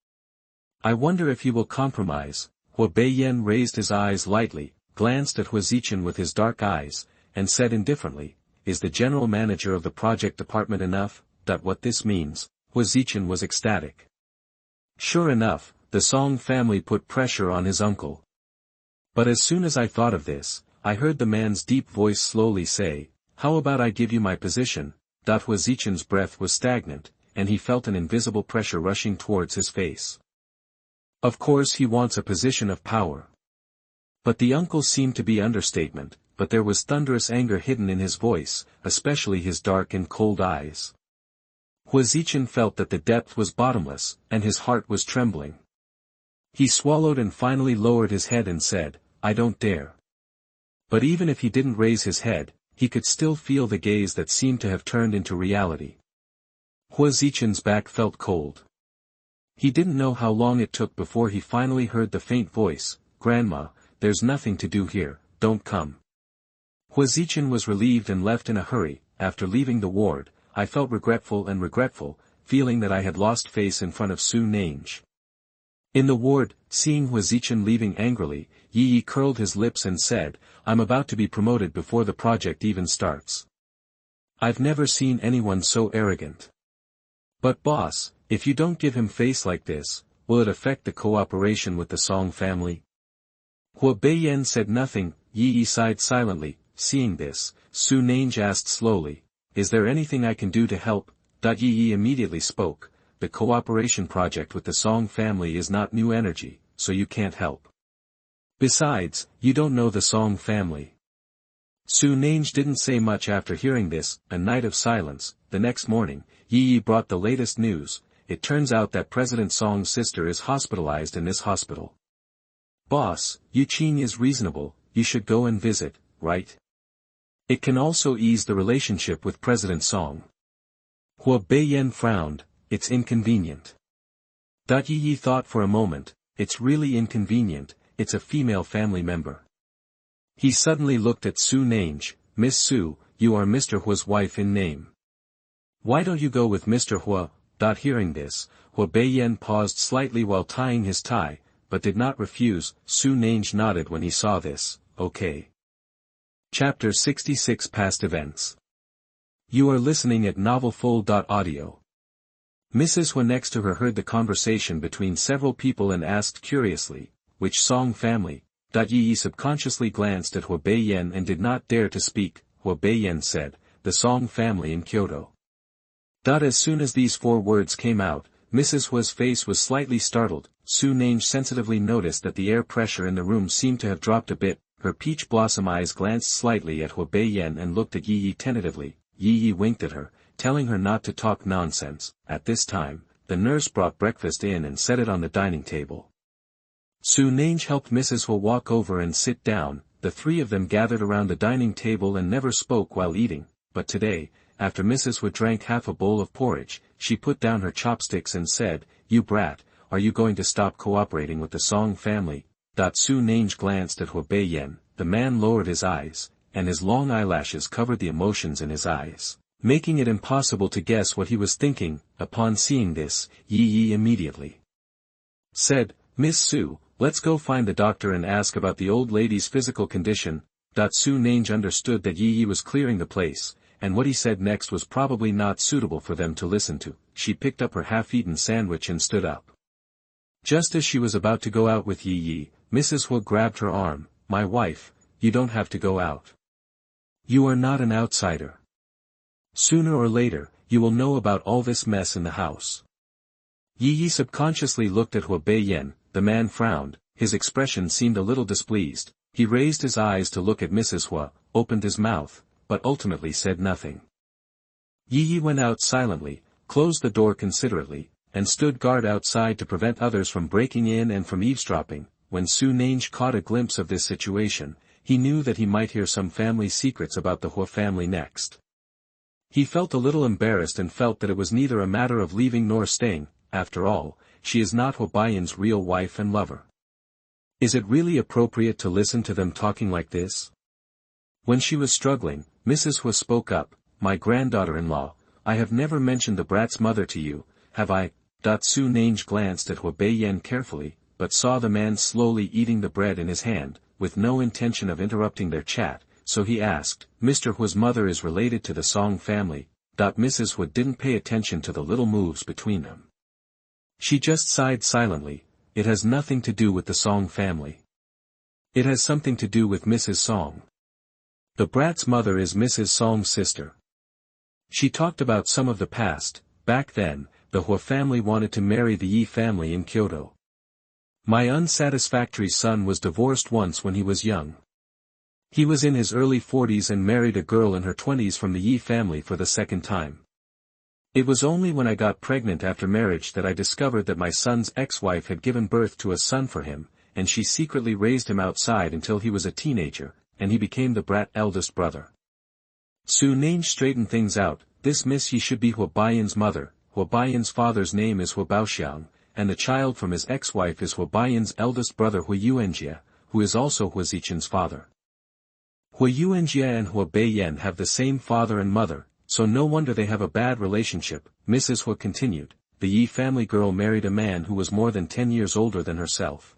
"I wonder if he will compromise." Hua Beiyan raised his eyes lightly, glanced at Huazichan with his dark eyes, and said indifferently, "Is the general manager of the project department enough?" What this means? Huazichan was ecstatic. Sure enough, the Song family put pressure on his uncle. But as soon as I thought of this, I heard the man's deep voice slowly say, "How about I give you my position?" Huazichan's breath was stagnant, and he felt an invisible pressure rushing towards his face. Of course he wants a position of power. But the uncle seemed to be understatement, but there was thunderous anger hidden in his voice, especially his dark and cold eyes. Huazichin felt that the depth was bottomless, and his heart was trembling. He swallowed and finally lowered his head and said, "I don't dare." But even if he didn't raise his head, he could still feel the gaze that seemed to have turned into reality. Huazichin's back felt cold. He didn't know how long it took before he finally heard the faint voice, "Grandma, there's nothing to do here, don't come." Huazichin was relieved and left in a hurry. After leaving the ward, I felt regretful, feeling that I had lost face in front of Su Nange. In the ward, seeing Huazichin leaving angrily, Yi curled his lips and said, "I'm about to be promoted before the project even starts. I've never seen anyone so arrogant. But boss, if you don't give him face like this, will it affect the cooperation with the Song family?" Hua Beiyan said nothing. Yi sighed silently. Seeing this, Su Nange asked slowly, "Is there anything I can do to help?" Yi immediately spoke, "The cooperation project with the Song family is not new energy, so you can't help. Besides, you don't know the Song family." Su Nange didn't say much after hearing this. A night of silence. The next morning, Yi brought the latest news. It turns out that President Song's sister is hospitalized in this hospital. "Boss, Yuqing is reasonable, you should go and visit, right? It can also ease the relationship with President Song." Hua Beiyan frowned. "It's inconvenient." Yi thought for a moment. "It's really inconvenient, it's a female family member." He suddenly looked at Su Nange. "Miss Su, you are Mr. Hua's wife in name. Why don't you go with Mr. Hua?" Hearing this, Hua Beiyan paused slightly while tying his tie, but did not refuse. Su Nange nodded when he saw this. "Okay." Chapter 66 Past Events. You are listening at NovelFull.audio. Mrs. Hua next to her heard the conversation between several people and asked curiously, "Which Song family?" Yi subconsciously glanced at Hua Beiyan and did not dare to speak. Hua Beiyan said, "The Song family in Kyoto." As soon as these 4 words came out, Mrs. Hua's face was slightly startled. Su Nange sensitively noticed that the air pressure in the room seemed to have dropped a bit. Her peach blossom eyes glanced slightly at Hua Beiyan and looked at Yi tentatively. Yi winked at her, telling her not to talk nonsense. At this time, the nurse brought breakfast in and set it on the dining table. Su Nange helped Mrs. Hua walk over and sit down. The 3 of them gathered around the dining table and never spoke while eating, but today, after Mrs. Hua drank half a bowl of porridge, she put down her chopsticks and said, "You brat, are you going to stop cooperating with the Song family?" Su Nange glanced at Hua Beiyan. The man lowered his eyes, and his long eyelashes covered the emotions in his eyes, making it impossible to guess what he was thinking. Upon seeing this, Yi immediately said, "Miss Su, let's go find the doctor and ask about the old lady's physical condition." Su Nange understood that Yi was clearing the place, and what he said next was probably not suitable for them to listen to. She picked up her half-eaten sandwich and stood up. Just as she was about to go out with Yi, Mrs. Hua grabbed her arm. "My wife, you don't have to go out. You are not an outsider. Sooner or later, you will know about all this mess in the house." Yi subconsciously looked at Hua Beiyan. The man frowned. His expression seemed a little displeased. He raised his eyes to look at Mrs. Hua, opened his mouth, but ultimately said nothing. Yi went out silently, closed the door considerately, and stood guard outside to prevent others from breaking in and from eavesdropping. When Su Nange caught a glimpse of this situation, he knew that he might hear some family secrets about the Hua family next. He felt a little embarrassed and felt that it was neither a matter of leaving nor staying. After all, she is not Hua Beiyan's real wife and lover. Is it really appropriate to listen to them talking like this? When she was struggling, Mrs. Hua spoke up, "My granddaughter-in-law, I have never mentioned the brat's mother to you, have I?" Su Nange glanced at Hua Beiyan carefully, but saw the man slowly eating the bread in his hand, with no intention of interrupting their chat, so he asked, "Mr. Hua's mother is related to the Song family?" Mrs. Hua didn't pay attention to the little moves between them. She just sighed silently. "It has nothing to do with the Song family. It has something to do with Mrs. Song. The brat's mother is Mrs. Song's sister." She talked about some of the past. Back then, the Hua family wanted to marry the Yi family in Kyoto. My unsatisfactory son was divorced once when he was young. He was in his early 40s and married a girl in her 20s from the Yi family for the second time. It was only when I got pregnant after marriage that I discovered that my son's ex-wife had given birth to a son for him, and she secretly raised him outside until he was a teenager, and he became the brat eldest brother. Su Nange straightened things out. This Miss Yi should be Hua Baiyan's mother. Hua Baiyan's father's name is Hua Baoxiang, and the child from his ex-wife is Hua Baiyan's eldest brother Hua Yuanjia, who is also Hua Zichen's father. Hua Yuanjia and Hua Baiyan have the same father and mother, so no wonder they have a bad relationship. Mrs. Hua continued. The Yi family girl married a man who was more than 10 years older than herself.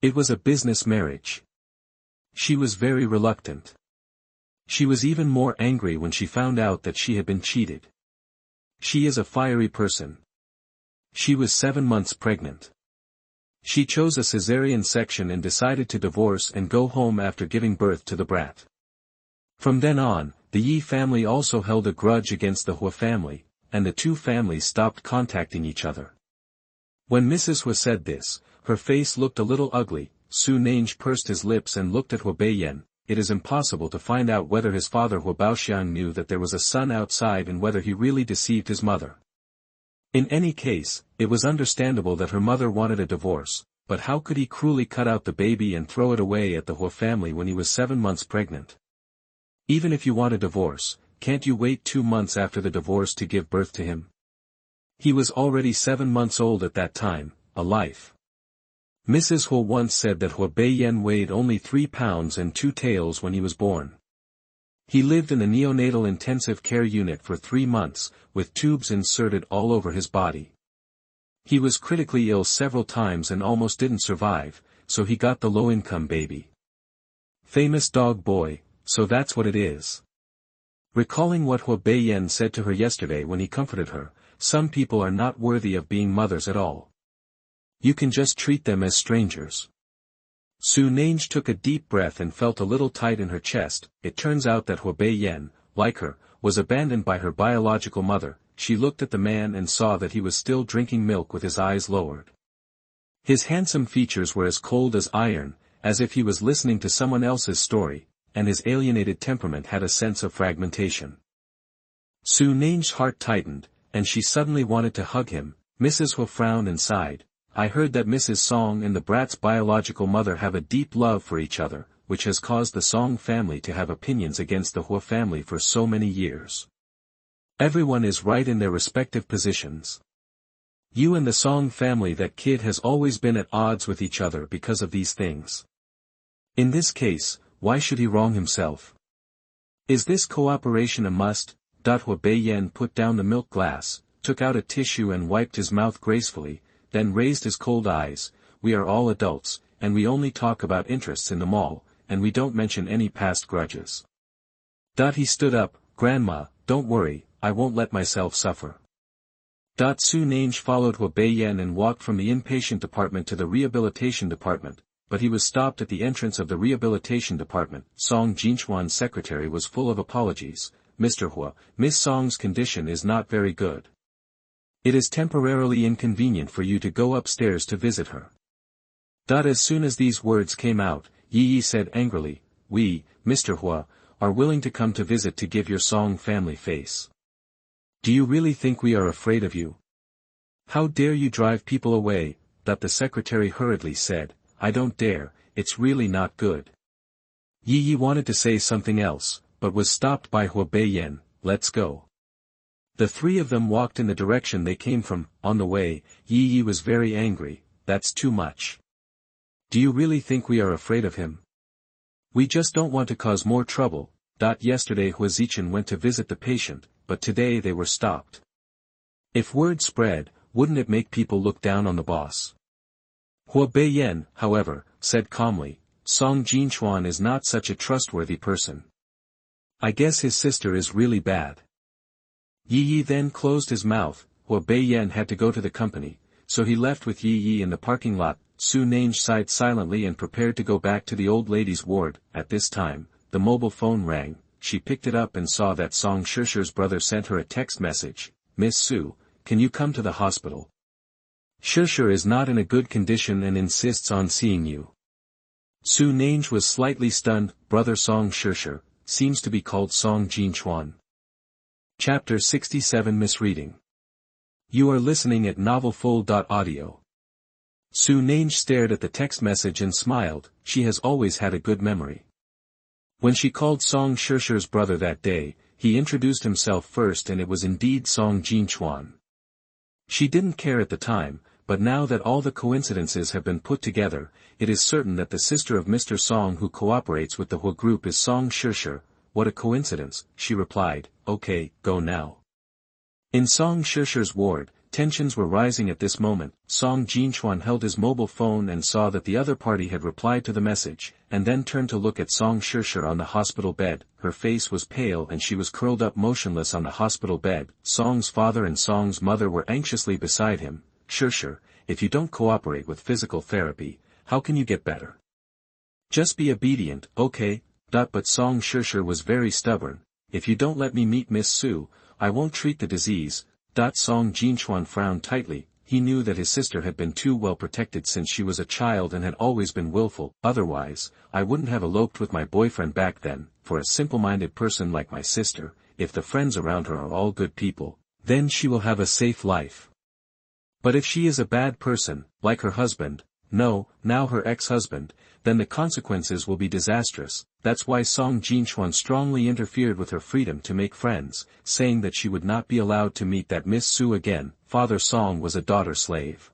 It was a business marriage. She was very reluctant. She was even more angry when she found out that she had been cheated. She is a fiery person. She was 7 months pregnant. She chose a cesarean section and decided to divorce and go home after giving birth to the brat. From then on, the Yi family also held a grudge against the Hua family, and the two families stopped contacting each other. When Mrs. Hua said this, her face looked a little ugly. Su Nange pursed his lips and looked at Hua Baiyan. It is impossible to find out whether his father Hua Baoxiang knew that there was a son outside and whether he really deceived his mother. In any case, it was understandable that her mother wanted a divorce, but how could he cruelly cut out the baby and throw it away at the Hua family when he was 7 months pregnant? Even if you want a divorce, can't you wait 2 months after the divorce to give birth to him? He was already 7 months old at that time, a life. Mrs. Hua once said that Hua Baiyan weighed only 3 pounds and 2 taels when he was born. He lived in the neonatal intensive care unit for 3 months, with tubes inserted all over his body. He was critically ill several times and almost didn't survive, so he got the low-income baby. Famous dog boy, so that's what it is. Recalling what Hua Baiyan said to her yesterday when he comforted her, some people are not worthy of being mothers at all. You can just treat them as strangers. Su Nange took a deep breath and felt a little tight in her chest. It turns out that Hua Baiyan, like her, was abandoned by her biological mother. She looked at the man and saw that he was still drinking milk with his eyes lowered. His handsome features were as cold as iron, as if he was listening to someone else's story, and his alienated temperament had a sense of fragmentation. Su Nange's heart tightened, and she suddenly wanted to hug him. Mrs. Hua frowned and sighed. I heard that Mrs. Song and the brat's biological mother have a deep love for each other, which has caused the Song family to have opinions against the Hua family for so many years. Everyone is right in their respective positions. You and the Song family, that kid has always been at odds with each other because of these things. In this case, why should he wrong himself? Is this cooperation a must? Hua Baiyan put down the milk glass, took out a tissue and wiped his mouth gracefully, then raised his cold eyes. We are all adults, and we only talk about interests in the mall, and we don't mention any past grudges. He stood up. Grandma, don't worry, I won't let myself suffer. Su Nange followed Hua Baiyan and walked from the inpatient department to the rehabilitation department, but he was stopped at the entrance of the rehabilitation department. Song Jinchuan's secretary was full of apologies. Mr. Hua, Miss Song's condition is not very good. It is temporarily inconvenient for you to go upstairs to visit her. As soon as these words came out, Yi said angrily, we, Mr. Hua, are willing to come to visit to give your Song family face. Do you really think we are afraid of you? How dare you drive people away? The secretary hurriedly said, I don't dare, it's really not good. Yi wanted to say something else, but was stopped by Hua Baiyan. Let's go. The three of them walked in the direction they came from. On the way, Yi was very angry. That's too much. Do you really think we are afraid of him? We just don't want to cause more trouble. Yesterday Hua Zichen went to visit the patient, but today they were stopped. If word spread, wouldn't it make people look down on the boss? Hua Baiyan, however, said calmly, Song Jinchuan is not such a trustworthy person. I guess his sister is really bad. Yi then closed his mouth. Hua Baiyan had to go to the company, so he left with Yi in the parking lot. Su Nange sighed silently and prepared to go back to the old lady's ward. At this time, the mobile phone rang. She picked it up and saw that Song Shishi's brother sent her a text message. Miss Su, can you come to the hospital? ShotYou is not in a good condition and insists on seeing you. Su Nange was slightly stunned. Brother Song ShotYou seems to be called Song Jinchuan. Chapter 67 Misreading. You are listening at NovelFull.audio. Su Nange stared at the text message and smiled. She has always had a good memory. When she called Song ShotYou's brother that day, he introduced himself first and it was indeed Song Jinchuan. She didn't care at the time, but now that all the coincidences have been put together, it is certain that the sister of Mr. Song who cooperates with the Hua group is Song ShotYou. What a coincidence, she replied. Okay, go now. In Song ShotYou's ward, tensions were rising at this moment. Song Jinchuan held his mobile phone and saw that the other party had replied to the message, and then turned to look at Song ShotYou on the hospital bed. Her face was pale and she was curled up motionless on the hospital bed. Song's father and Song's mother were anxiously beside him. ShotYou, if you don't cooperate with physical therapy, how can you get better? Just be obedient, okay? But Song ShotYou was very stubborn. If you don't let me meet Miss Su, I won't treat the disease. Song Jinchuan frowned tightly. He knew that his sister had been too well protected since she was a child and had always been willful. Otherwise, I wouldn't have eloped with my boyfriend back then. For a simple-minded person like my sister, if the friends around her are all good people, then she will have a safe life. But if she is a bad person, like her husband, no, now her ex-husband, then the consequences will be disastrous. That's why Song Jinchuan strongly interfered with her freedom to make friends, saying that she would not be allowed to meet that Miss Su again. Father Song was a daughter slave.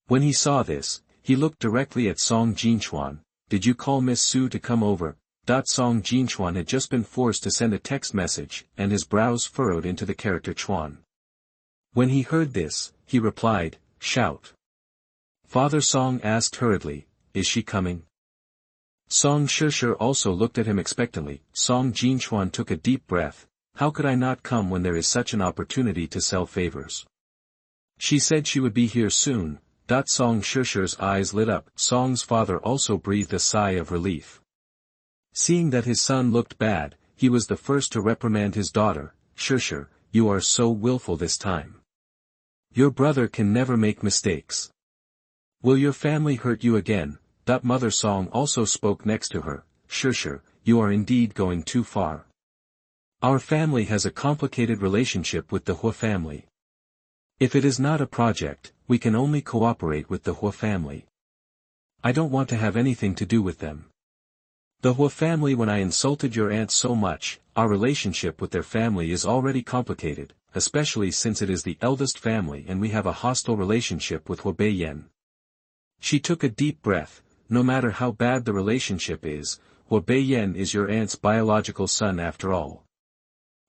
When he saw this, he looked directly at Song Jinchuan. Did you call Miss Su to come over? Song Jinchuan had just been forced to send a text message, and his brows furrowed into the character Chuan. When he heard this, he replied, shout. Father Song asked hurriedly, is she coming? Song ShotYou also looked at him expectantly. Song Jinchuan took a deep breath. How could I not come when there is such an opportunity to sell favors? She said she would be here soon. Song ShotYou's eyes lit up. Song's father also breathed a sigh of relief. Seeing that his son looked bad, he was the first to reprimand his daughter. ShotYou, you are so willful this time. Your brother can never make mistakes. Will your family hurt you again? Mother Song also spoke next to her. ShotYou, you are indeed going too far. Our family has a complicated relationship with the Hua family. If it is not a project, we can only cooperate with the Hua family. I don't want to have anything to do with them. The Hua family, when I insulted your aunt so much, our relationship with their family is already complicated, especially since it is the eldest family and we have a hostile relationship with Hua Beiyan. She took a deep breath. No matter how bad the relationship is, Hua Beiyan is your aunt's biological son after all.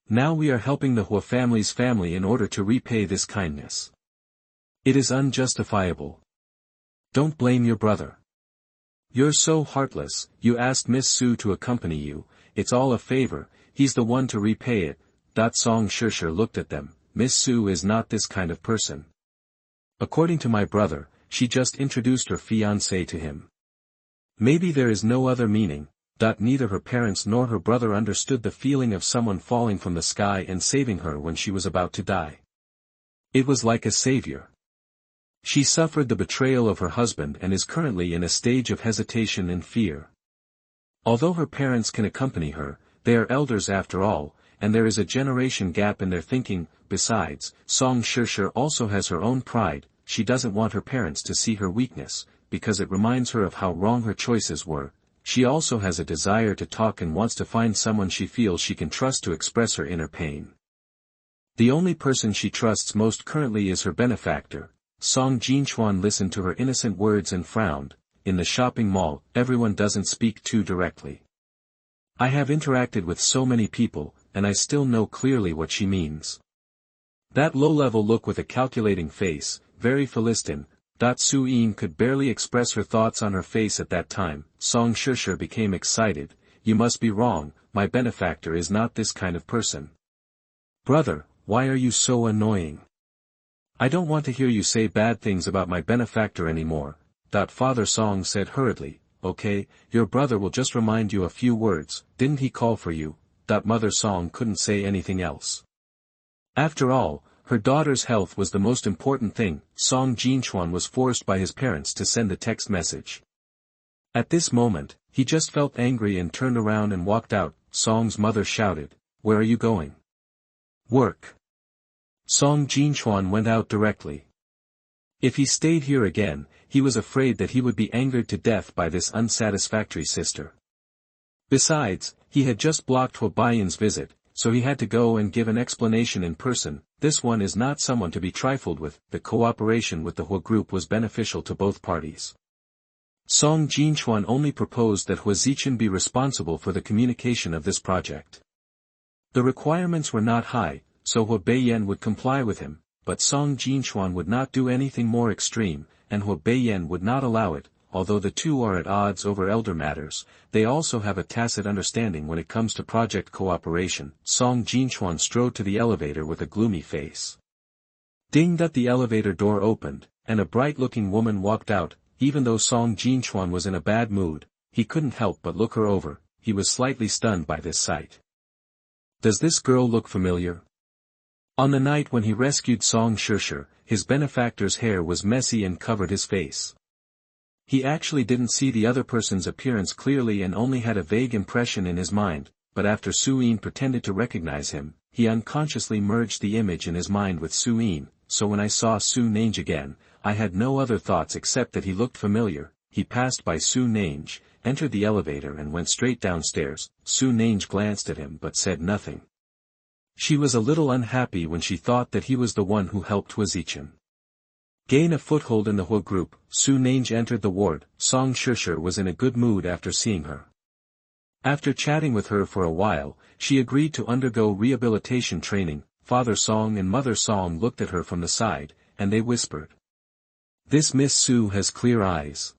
Now we are helping the Hua family's family in order to repay this kindness. It is unjustifiable. Don't blame your brother. You're so heartless. You asked Miss Su to accompany you. It's all a favor. He's the one to repay it. Song ShotYou looked at them. Miss Su is not this kind of person. According to my brother, she just introduced her fiancé to him. Maybe there is no other meaning. Neither her parents nor her brother understood the feeling of someone falling from the sky and saving her when she was about to die. It was like a savior. She suffered the betrayal of her husband and is currently in a stage of hesitation and fear. Although her parents can accompany her, they are elders after all, and there is a generation gap in their thinking. Besides, Song ShotYou also has her own pride. She doesn't want her parents to see her weakness, because it reminds her of how wrong her choices were. She also has a desire to talk and wants to find someone she feels she can trust to express her inner pain. The only person she trusts most currently is her benefactor. Song Jinchuan listened to her innocent words and frowned. In the shopping mall, everyone doesn't speak too directly. I have interacted with so many people, and I still know clearly what she means. That low-level look with a calculating face, very Philistine. Su Yin could barely express her thoughts on her face at that time. Song ShotYou became excited. You must be wrong, my benefactor is not this kind of person. Brother, why are you so annoying? I don't want to hear you say bad things about my benefactor anymore. Father Song said hurriedly. Okay, your brother will just remind you a few words. Didn't he call for you? Mother Song couldn't say anything else. After all, Her daughter's health was the most important thing. Song Jinchuan was forced by his parents to send the text message. At this moment, he just felt angry and turned around and walked out. Song's mother shouted, "Where are you going?" "Work." Song Jinchuan went out directly. If he stayed here again, he was afraid that he would be angered to death by this unsatisfactory sister. Besides, he had just blocked Huabayan's visit, so he had to go and give an explanation in person. This one is not someone to be trifled with. The cooperation with the Hua group was beneficial to both parties. Song Jinchuan only proposed that Hua Zichen be responsible for the communication of this project. The requirements were not high, so Huabayan would comply with him, but Song Jinchuan would not do anything more extreme, and Huabayan would not allow it. Although the two are at odds over elder matters, they also have a tacit understanding when it comes to project cooperation. Song Jinchuan strode to the elevator with a gloomy face. Ding! That the elevator door opened, and a bright-looking woman walked out. Even though Song Jinchuan was in a bad mood, he couldn't help but look her over. He was slightly stunned by this sight. Does this girl look familiar? On the night when he rescued Song Shusher, his benefactor's hair was messy and covered his face. He actually didn't see the other person's appearance clearly and only had a vague impression in his mind, but after Su-yin pretended to recognize him, he unconsciously merged the image in his mind with Su-yin, so when I saw Su-Nange again, I had no other thoughts except that he looked familiar. He passed by Su-Nange, entered the elevator and went straight downstairs. Su-Nange glanced at him but said nothing. She was a little unhappy when she thought that he was the one who helped Hua Zichen gain a foothold in the Hua group. Su-Nange entered the ward. Song Shusher was in a good mood after seeing her. After chatting with her for a while, she agreed to undergo rehabilitation training. Father Song and Mother Song looked at her from the side, and they whispered, "This Miss Su has clear eyes.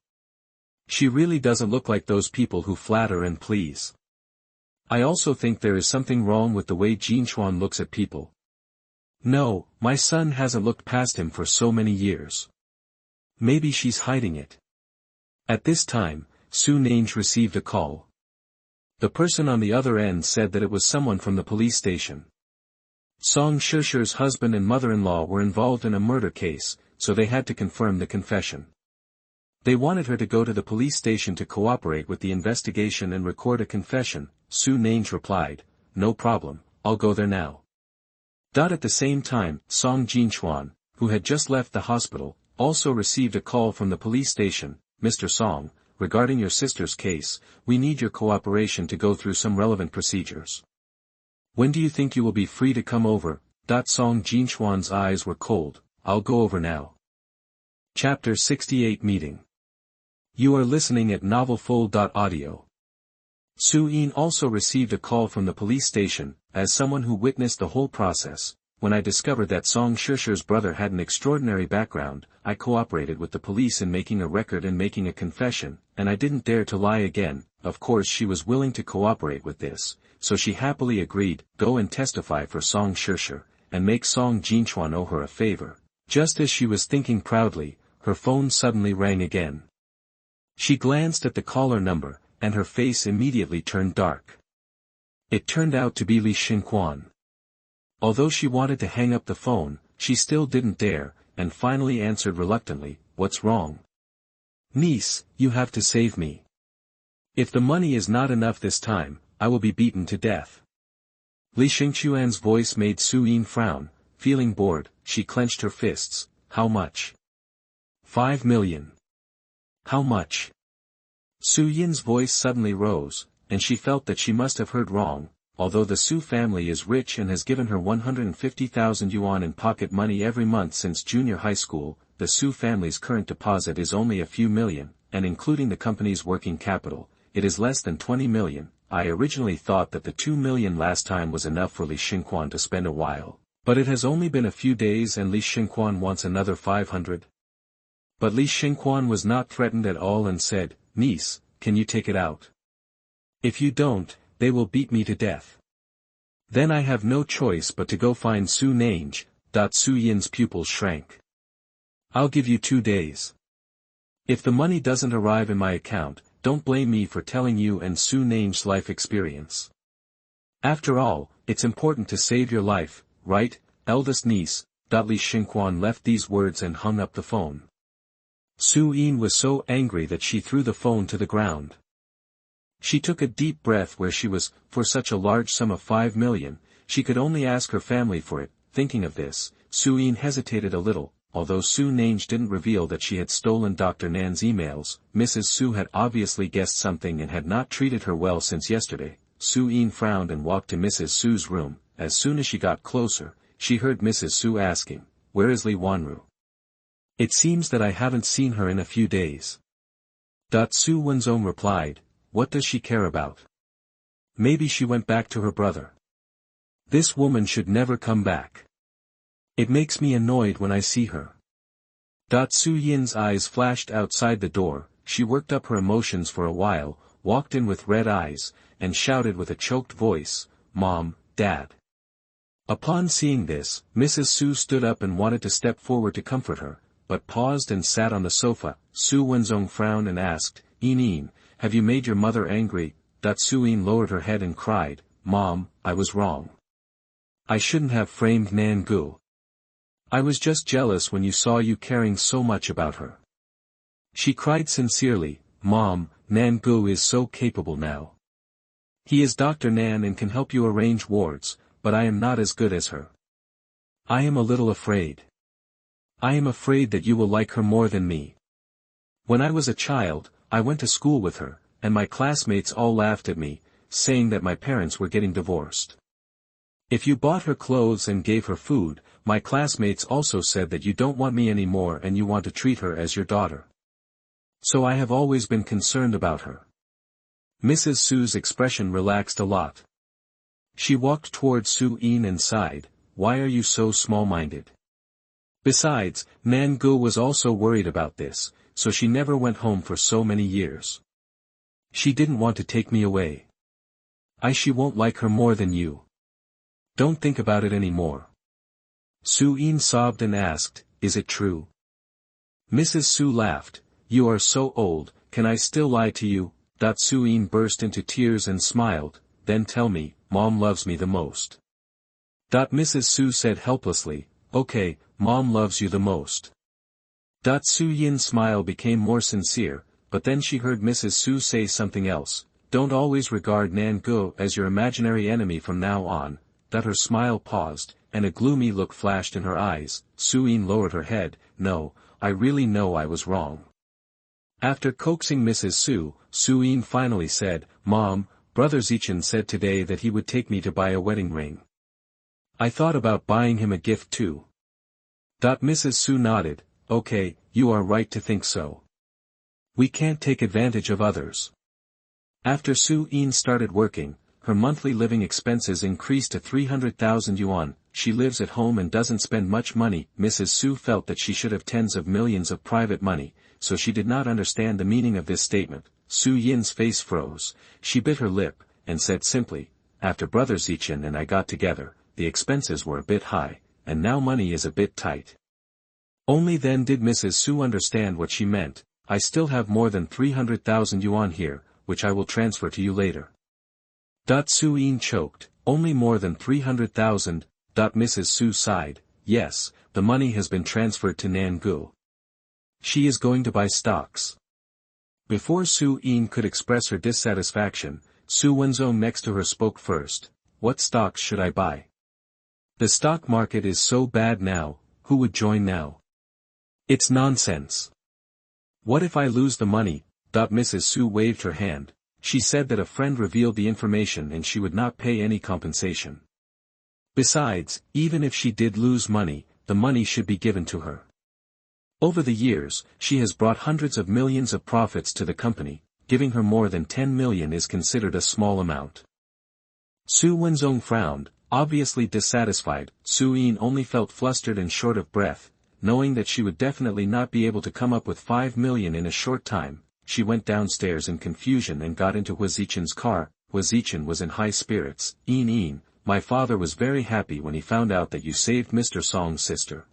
She really doesn't look like those people who flatter and please. I also think there is something wrong with the way Jinchuan looks at people. No, my son hasn't looked past him for so many years. Maybe she's hiding it." At this time, Su-Nange received a call. The person on the other end said that it was someone from the police station. Song Shusher's husband and mother-in-law were involved in a murder case, so they had to confirm the confession. They wanted her to go to the police station to cooperate with the investigation and record a confession. Su-Nange replied, "No problem, I'll go there now." At the same time, Song Jinchuan, who had just left the hospital, also received a call from the police station. "Mr. Song, regarding your sister's case, we need your cooperation to go through some relevant procedures. When do you think you will be free to come over?" Song Jinchuan's eyes were cold. "I'll go over now." Chapter 68 Meeting. You are listening at NovelFull.audio. Su-yin also received a call from the police station. As someone who witnessed the whole process, when I discovered that Song Shusher's brother had an extraordinary background, I cooperated with the police in making a record and making a confession, and I didn't dare to lie again. Of course she was willing to cooperate with this, so she happily agreed. Go and testify for Song Shusher, and make Song Jinchuan owe her a favor. Just as she was thinking proudly, her phone suddenly rang again. She glanced at the caller number, and her face immediately turned dark. It turned out to be Li Xinquan. Although she wanted to hang up the phone, she still didn't dare, and finally answered reluctantly, "What's wrong?" "Niece, you have to save me. If the money is not enough this time, I will be beaten to death." Li Xingquan's voice made Su-yin frown. Feeling bored, she clenched her fists. "How much?" 5 million. "How much?" Su-yin's voice suddenly rose, and she felt that she must have heard wrong. Although the Su family is rich and has given her 150,000 yuan in pocket money every month since junior high school, the Su family's current deposit is only a few million, and including the company's working capital, it is less than 20 million. I originally thought that the 2 million last time was enough for Li Xinquan to spend a while, but it has only been a few days and Li Xinquan wants another 500. But Li Xinquan was not threatened at all and said, "Niece, can you take it out? If you don't, they will beat me to death." Then I have no choice but to go find Su-Nange. Su-yin's pupils shrank. "I'll give you 2 days. If the money doesn't arrive in my account, don't blame me for telling you and Su-Nange's life experience. After all, it's important to save your life, right, eldest niece?" Li Xinquan left these words and hung up the phone. Su Yin was so angry that she threw the phone to the ground. She took a deep breath where she was, for such a large sum of 5 million, she could only ask her family for it. Thinking of this, Su Yin hesitated a little. Although Su Nange didn't reveal that she had stolen Dr. Nan's emails, Mrs. Su had obviously guessed something and had not treated her well since yesterday. Su Yin frowned and walked to Mrs. Su's room. As soon as she got closer, she heard Mrs. Su asking, "Where is Li Wanru? It seems that I haven't seen her in a few days." Su Wenzong replied, "What does she care about? Maybe she went back to her brother. This woman should never come back. It makes me annoyed when I see her." Su Yin's eyes flashed outside the door. She worked up her emotions for a while, walked in with red eyes, and shouted with a choked voice, "Mom, Dad." Upon seeing this, Mrs. Su stood up and wanted to step forward to comfort her, but paused and sat on the sofa. Su Wenzong frowned and asked, "Yin, have you made your mother angry?" Su Yin lowered her head and cried, "Mom, I was wrong. I shouldn't have framed Nan Gu. I was just jealous when you saw you caring so much about her." She cried sincerely, "Mom, Nan Gu is so capable now. He is Dr. Nan and can help you arrange wards, but I am not as good as her. I am a little afraid. I am afraid that you will like her more than me. When I was a child, I went to school with her, and my classmates all laughed at me, saying that my parents were getting divorced. If you bought her clothes and gave her food, my classmates also said that you don't want me anymore and you want to treat her as your daughter. So I have always been concerned about her." Mrs. Su's expression relaxed a lot. She walked toward Su Yin and sighed, "Why are you so small-minded? Besides, Nan Gu was also worried about this, so she never went home for so many years. She didn't want to take me away. She won't like her more than you. Don't think about it anymore." Su Yin sobbed and asked, "Is it true?" Mrs. Su laughed, "You are so old, can I still lie to you?" Su Yin burst into tears and smiled, "Then tell me, Mom loves me the most." Mrs. Su said helplessly, "Okay, Mom loves you the most." Su Yin's smile became more sincere, but then she heard Mrs. Su say something else, "Don't always regard Nan Gu as your imaginary enemy from now on." Her smile paused, and a gloomy look flashed in her eyes. Su Yin lowered her head, "No, I really know I was wrong." After coaxing Mrs. Su, Su Yin finally said, "Mom, Brother Zichin said today that he would take me to buy a wedding ring. I thought about buying him a gift too." Mrs. Su nodded, "Okay, you are right to think so. We can't take advantage of others." After Su Yin started working, her monthly living expenses increased to 300,000 yuan. She lives at home and doesn't spend much money. Mrs. Su felt that she should have tens of millions of private money, so she did not understand the meaning of this statement. Su Yin's face froze. She bit her lip, and said simply, "After Brother Zichin and I got together, the expenses were a bit high, and now money is a bit tight." Only then did Mrs. Su understand what she meant. "I still have more than 300,000 yuan here, which I will transfer to you later." Su Yin choked, "Only more than 300,000? Mrs. Su sighed, "Yes, the money has been transferred to Nan Gu. She is going to buy stocks." Before Su Yin could express her dissatisfaction, Su Wenzong next to her spoke first. "What stocks should I buy? The stock market is so bad now, who would join now? It's nonsense. What if I lose the money?" Mrs. Su waved her hand. She said that a friend revealed the information and she would not pay any compensation. Besides, even if she did lose money, the money should be given to her. Over the years, she has brought hundreds of millions of profits to the company. Giving her more than 10 million is considered a small amount. Su Wenzong frowned, obviously dissatisfied. Su Yin only felt flustered and short of breath, knowing that she would definitely not be able to come up with 5 million in a short time. She went downstairs in confusion and got into Hua Zichin's car. Hua Zichin was in high spirits. Yin, my father was very happy when he found out that you saved Mr. Song's sister.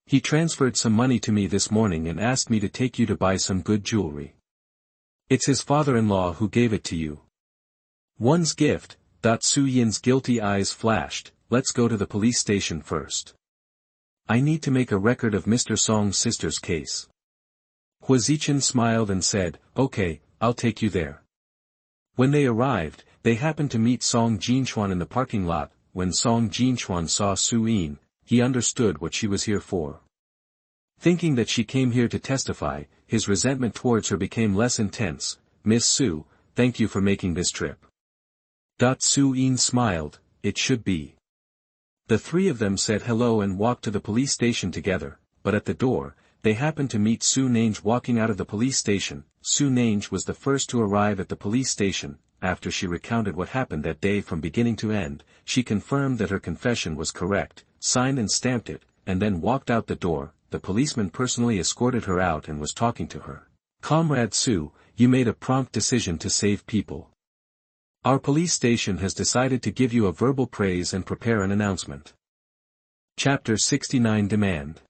He transferred some money to me this morning and asked me to take you to buy some good jewelry. It's his father-in-law who gave it to you." "One's gift?" Su Yin's guilty eyes flashed. "Let's go to the police station first." I need to make a record of Mr. Song's sister's case. Hwazichin smiled and said, okay, I'll take you there. When they arrived, they happened to meet Song Jinchuan in the parking lot. When Song Jinchuan saw Su-in, he understood what she was here for. Thinking that she came here to testify, his resentment towards her became less intense. Miss Su, thank you for making this trip. Su-in smiled, it should be. The three of them said hello and walked to the police station together, but at the door, they happened to meet Su Nange walking out of the police station. Su Nange was the first to arrive at the police station. After she recounted what happened that day from beginning to end, she confirmed that her confession was correct, signed and stamped it, and then walked out the door. The policeman personally escorted her out and was talking to her. Comrade Su, you made a prompt decision to save people. Our police station has decided to give you a verbal praise and prepare an announcement. Chapter 69 Demand.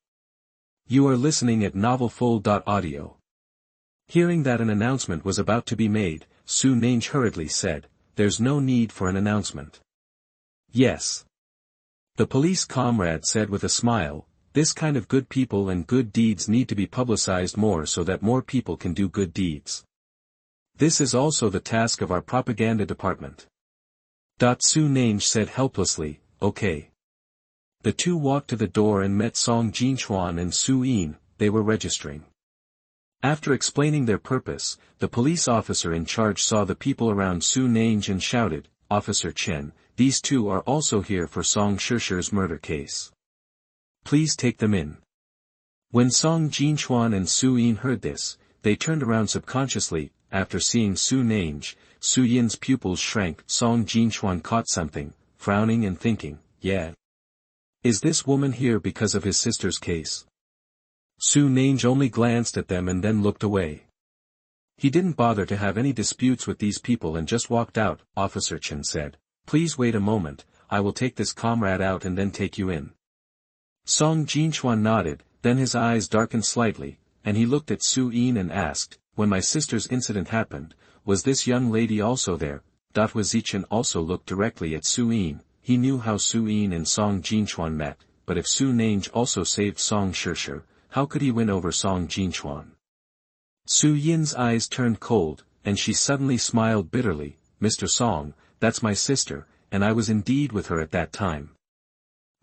You are listening at NovelFull.audio. Hearing that an announcement was about to be made, Su Nange hurriedly said, there's no need for an announcement. Yes. The police comrade said with a smile, this kind of good people and good deeds need to be publicized more so that more people can do good deeds. This is also the task of our propaganda department. Su Nange said helplessly, okay. The two walked to the door and met Song Jinchuan and Su-in. They were registering. After explaining their purpose, the police officer in charge saw the people around Su Nange and shouted, Officer Chen, these two are also here for Song Shishi's murder case. Please take them in. When Song Jinchuan and Su-in heard this, they turned around subconsciously. After seeing Su Nange, Su-yin's pupils shrank. Song Jinchuan caught something, frowning and thinking, yeah. Is this woman here because of his sister's case? Su Nange only glanced at them and then looked away. He didn't bother to have any disputes with these people and just walked out. Officer Chen said, please wait a moment, I will take this comrade out and then take you in. Song Jinchuan nodded, then his eyes darkened slightly, and he looked at Su-in and asked, when my sister's incident happened, was this young lady also there? Hwazichin also looked directly at Su-in. He knew how Su-in and Song Jinchuan met, but if Su Nange also saved Song Shishi, how could he win over Song Jinchuan? Su-yin's eyes turned cold, and she suddenly smiled bitterly, Mr. Song, that's my sister, and I was indeed with her at that time.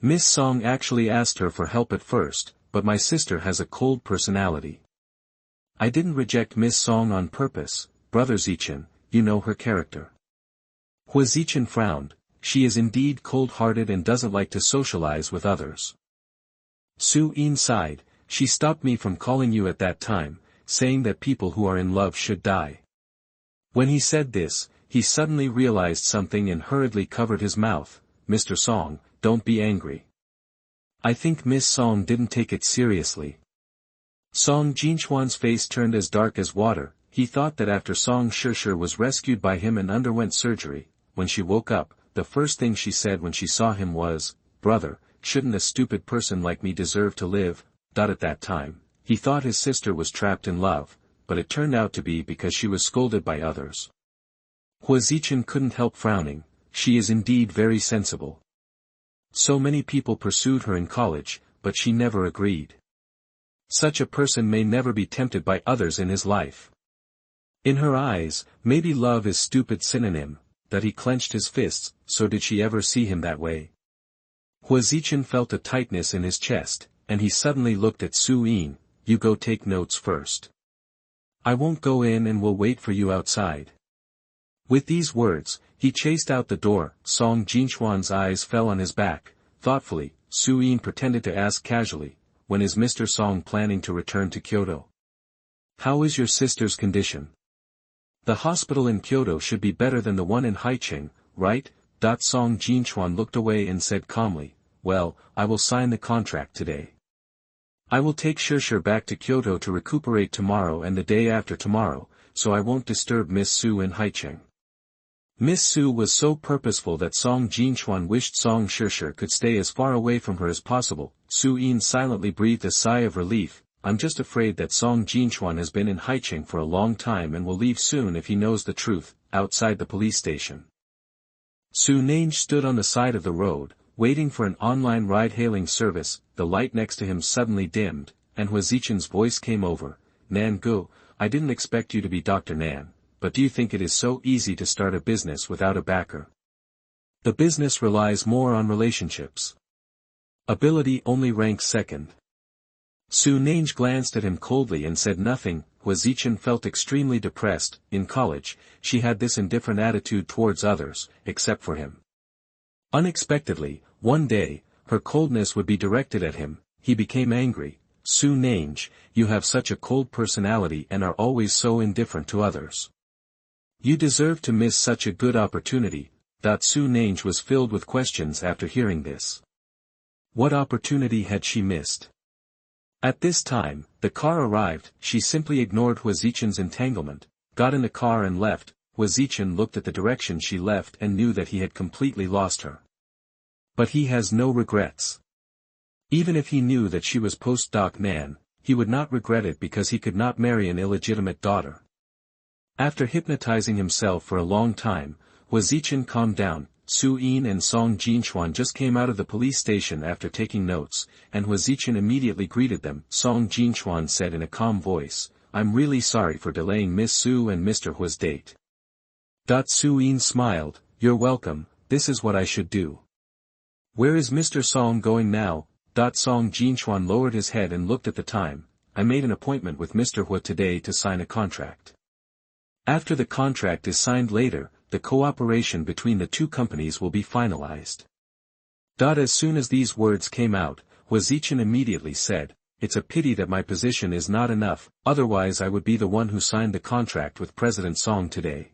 Miss Song actually asked her for help at first, but my sister has a cold personality. I didn't reject Miss Song on purpose, Brother Zichin, you know her character. Hwazichin frowned, she is indeed cold-hearted and doesn't like to socialize with others. Su-in sighed, she stopped me from calling you at that time, saying that people who are in love should die. When he said this, he suddenly realized something and hurriedly covered his mouth. Mr. Song, don't be angry. I think Miss Song didn't take it seriously. Song Jinchuan's face turned as dark as water. He thought that after Song Shishi was rescued by him and underwent surgery, when she woke up, the first thing she said when she saw him was, brother, shouldn't a stupid person like me deserve to live? At that time, he thought his sister was trapped in love, but it turned out to be because she was scolded by others. Hwazichin couldn't help frowning, she is indeed very sensible. So many people pursued her in college, but she never agreed. Such a person may never be tempted by others in his life. In her eyes, maybe love is stupid synonym. That he clenched his fists, so did she ever see him that way? Hwazichin felt a tightness in his chest, and he suddenly looked at Su-in, you go take notes first. I won't go in and will wait for you outside. With these words, he chased out the door. Song Jinchuan's eyes fell on his back. Thoughtfully, Su-in pretended to ask casually, when is Mr. Song planning to return to Kyoto? How is your sister's condition? The hospital in Kyoto should be better than the one in Haicheng, right? Song Jinchuan looked away and said calmly, well, I will sign the contract today. I will take Shishi back to Kyoto to recuperate tomorrow and the day after tomorrow, so I won't disturb Miss Su in Haicheng. Miss Su was so purposeful that Song Jinchuan wished Song Shishi could stay as far away from her as possible. Su-in silently breathed a sigh of relief. I'm just afraid that Song Jinchuan has been in Haicheng for a long time and will leave soon if he knows the truth. Outside the police station, Su Nange stood on the side of the road, waiting for an online ride-hailing service. The light next to him suddenly dimmed, and Hwazichan's voice came over. Nan Go, I didn't expect you to be Dr. Nan, but do you think it is so easy to start a business without a backer? The business relies more on relationships. Ability only ranks second. Su Nange glanced at him coldly and said nothing. Hwazichan felt extremely depressed. In college, she had this indifferent attitude towards others, except for him. Unexpectedly, one day, her coldness would be directed at him. He became angry. Su Nange, you have such a cold personality and are always so indifferent to others. You deserve to miss such a good opportunity. Su Nange was filled with questions after hearing this. What opportunity had she missed? At this time, the car arrived. She simply ignored Hwazichan's entanglement, got in the car and left. Hwazichan looked at the direction she left and knew that he had completely lost her. But he has no regrets. Even if he knew that she was post-doc Nan, he would not regret it because he could not marry an illegitimate daughter. After hypnotizing himself for a long time, Hwazichan calmed down. Su In and Song Jinchuan just came out of the police station after taking notes, and Hwazichan immediately greeted them. Song Jinchuan said in a calm voice, I'm really sorry for delaying Miss Su and Mr. Hwa's date. Su In smiled, you're welcome, this is what I should do. Where is Mr. Song going now? Song Jinchuan lowered his head and looked at the time. I made an appointment with Mr. Hwa today to sign a contract. After the contract is signed later, the cooperation between the two companies will be finalized. As soon as these words came out, Hwazichan immediately said, it's a pity that my position is not enough, otherwise I would be the one who signed the contract with President Song today.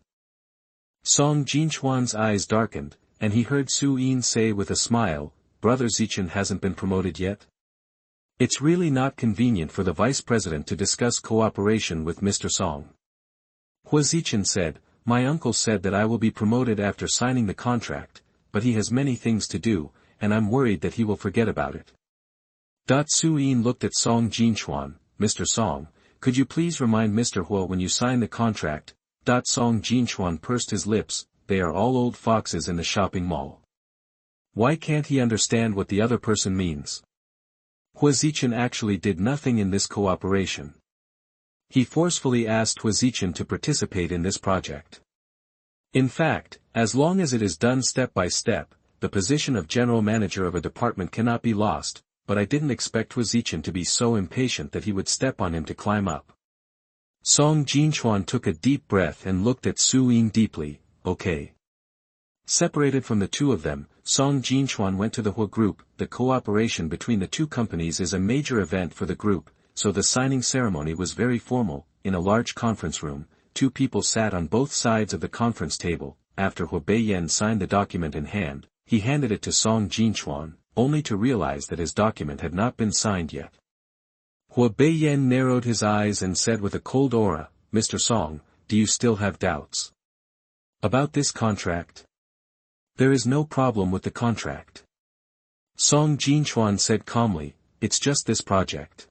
Song Jinchuan's eyes darkened, and he heard Su In say with a smile, Brother Zichan hasn't been promoted yet? It's really not convenient for the vice president to discuss cooperation with Mr. Song. Hwazichan said, my uncle said that I will be promoted after signing the contract, but he has many things to do, and I'm worried that he will forget about it. Su In looked at Song Jinchuan, Mr. Song, could you please remind Mr. Hwa when you sign the contract? Song Jinchuan pursed his lips, they are all old foxes in the shopping mall. Why can't he understand what the other person means? Hwazichan actually did nothing in this cooperation. He forcefully asked Hwazichan to participate in this project. In fact, as long as it is done step by step, the position of general manager of a department cannot be lost, but I didn't expect Hwazichan to be so impatient that he would step on him to climb up. Song Jinchuan took a deep breath and looked at Su In deeply, okay. Separated from the two of them, Song Jinchuan went to the Hwa group. The cooperation between the two companies is a major event for the group, so the signing ceremony was very formal. In a large conference room, two people sat on both sides of the conference table. After Hwa Beiyan signed the document in hand, he handed it to Song Jinchuan, only to realize that his document had not been signed yet. Hwa Beiyan narrowed his eyes and said with a cold aura, Mr. Song, do you still have doubts about this contract? There is no problem with the contract. Song Jinchuan said calmly, it's just this project.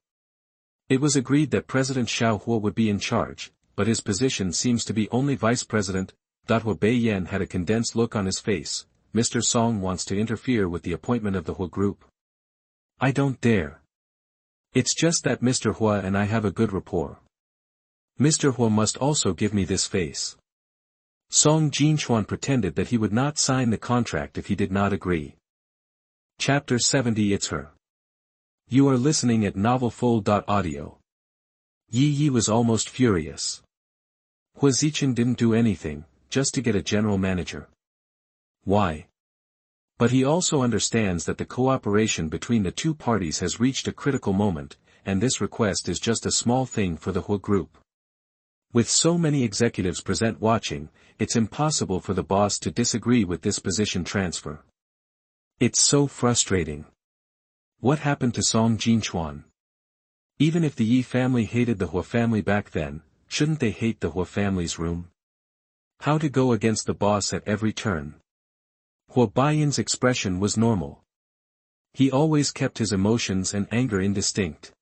It was agreed that President Xiao Hua would be in charge, but his position seems to be only vice president. Hwa Beiyan had a condensed look on his face. Mr. Song wants to interfere with the appointment of the Hwa group. I don't dare. It's just that Mr. Hwa and I have a good rapport. Mr. Hwa must also give me this face. Song Jinchuan pretended that he would not sign the contract if he did not agree. Chapter 70 It's Her. You are listening at NovelFull.audio. Yi Yi was almost furious. Hwazichan didn't do anything, just to get a general manager. Why? But he also understands that the cooperation between the two parties has reached a critical moment, and this request is just a small thing for the Hwa group. With so many executives present watching, it's impossible for the boss to disagree with this position transfer. It's so frustrating. What happened to Song Jinchuan? Even if the Yi family hated the Hwa family back then, shouldn't they hate the Hwa family's room? How to go against the boss at every turn? Hwa Beiyan's expression was normal. He always kept his emotions and anger indistinct.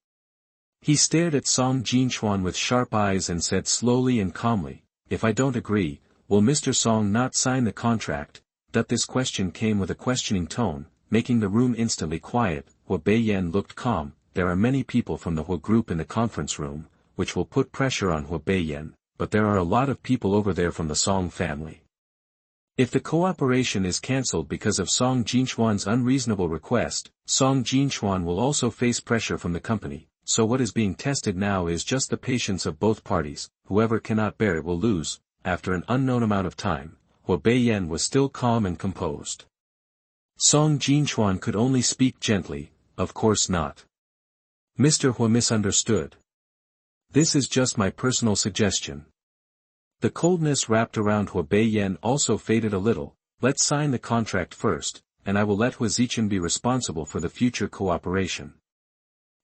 He stared at Song Jinchuan with sharp eyes and said slowly and calmly, if I don't agree, will Mr. Song not sign the contract? This question came with a questioning tone, making the room instantly quiet. Hua Beiyan looked calm. There are many people from the Hua group in the conference room, which will put pressure on Hua Beiyan, but there are a lot of people over there from the Song family. If the cooperation is cancelled because of Song Jinchuan's unreasonable request, Song Jinchuan will also face pressure from the company, so what is being tested now is just the patience of both parties. Whoever cannot bear it will lose. After an unknown amount of time, Hua Beiyan was still calm and composed. Song Jinchuan could only speak gently, "Of course not. Mr. Hua misunderstood. This is just my personal suggestion." The coldness wrapped around Hua Beiyan also faded a little. "Let's sign the contract first, and I will let Hua Zichen be responsible for the future cooperation."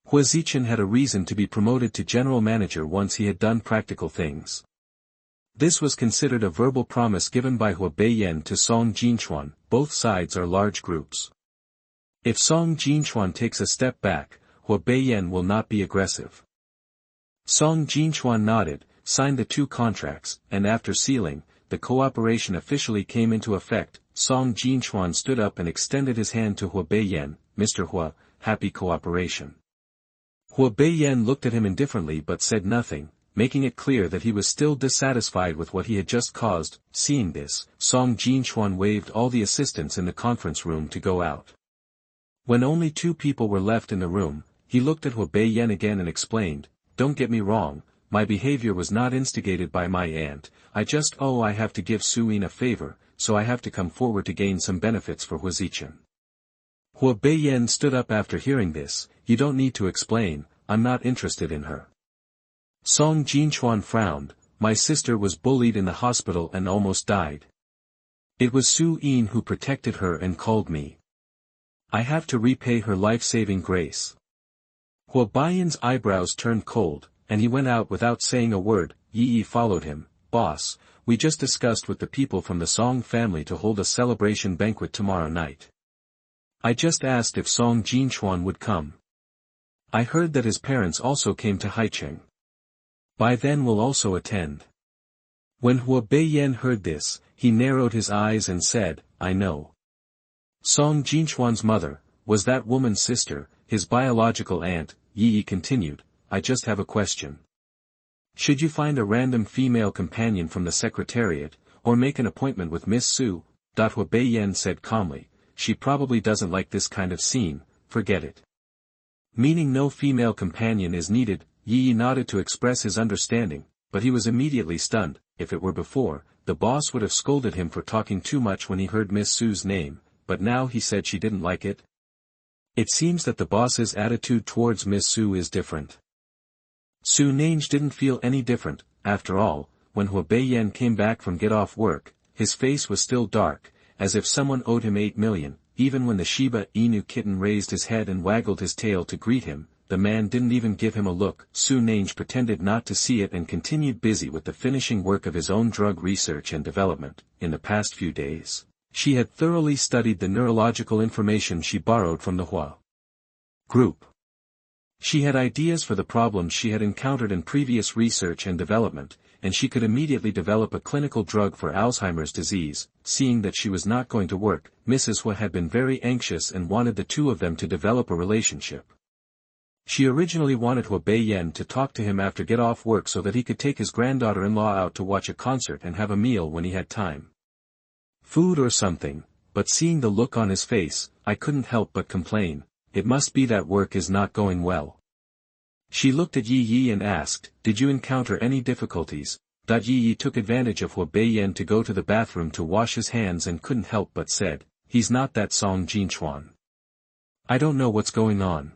Hua Zichen had a reason to be promoted to general manager once he had done practical things. This was considered a verbal promise given by Hua Beiyan to Song Jinchuan. Both sides are large groups. If Song Jinchuan takes a step back, Hua Beiyan will not be aggressive. Song Jinchuan nodded, signed the two contracts, and after sealing, the cooperation officially came into effect. Song Jinchuan stood up and extended his hand to Hua Beiyan. "Mr. Hua, happy cooperation." Hua Beiyan looked at him indifferently but said nothing, making it clear that he was still dissatisfied with what he had just caused. Seeing this, Song Jinchuan waved all the assistants in the conference room to go out. When only two people were left in the room, he looked at Hua Beiyan again and explained, "Don't get me wrong, my behavior was not instigated by my aunt. I have to give Suyin a favor, so I have to come forward to gain some benefits for Hua Zichen." Hua Beiyan stood up after hearing this. "You don't need to explain, I'm not interested in her." Song Jinchuan frowned. "My sister was bullied in the hospital and almost died. It was Su Yin who protected her and called me. I have to repay her life-saving grace." Hua Beiyan's eyebrows turned cold, and he went out without saying a word. Yi followed him. "Boss, we just discussed with the people from the Song family to hold a celebration banquet tomorrow night. I just asked if Song Jinchuan would come. I heard that his parents also came to Haicheng. By then we'll also attend." When Hua Beiyan heard this, he narrowed his eyes and said, "I know. Song Jinchuan's mother, was that woman's sister, his biological aunt." Yi continued, "I just have a question. Should you find a random female companion from the secretariat, or make an appointment with Miss Su?" Hua Beiyan said calmly, "She probably doesn't like this kind of scene, forget it." Meaning no female companion is needed. Yi nodded to express his understanding, but he was immediately stunned. If it were before, the boss would have scolded him for talking too much when he heard Miss Su's name, but now he said she didn't like it. It seems that the boss's attitude towards Miss Su is different. Su Nange didn't feel any different. After all, when Hua Beiyan came back from get off work, his face was still dark, as if someone owed him 8 million. Even when the Shiba Inu kitten raised his head and waggled his tail to greet him, the man didn't even give him a look. Su Nange pretended not to see it and continued busy with the finishing work of his own drug research and development. In the past few days, she had thoroughly studied the neurological information she borrowed from the Hua group. She had ideas for the problems she had encountered in previous research and development, and she could immediately develop a clinical drug for Alzheimer's disease. Seeing that she was not going to work, Mrs. Hua had been very anxious and wanted the two of them to develop a relationship. She originally wanted Hua Beiyan to talk to him after get off work so that he could take his granddaughter-in-law out to watch a concert and have a meal when he had time. Food or something, but seeing the look on his face, I couldn't help but complain. It must be that work is not going well. She looked at Yi and asked, "Did you encounter any difficulties?" Yi took advantage of Hua Beiyan to go to the bathroom to wash his hands and couldn't help but said, "He's not that Song Jinchuan. I don't know what's going on.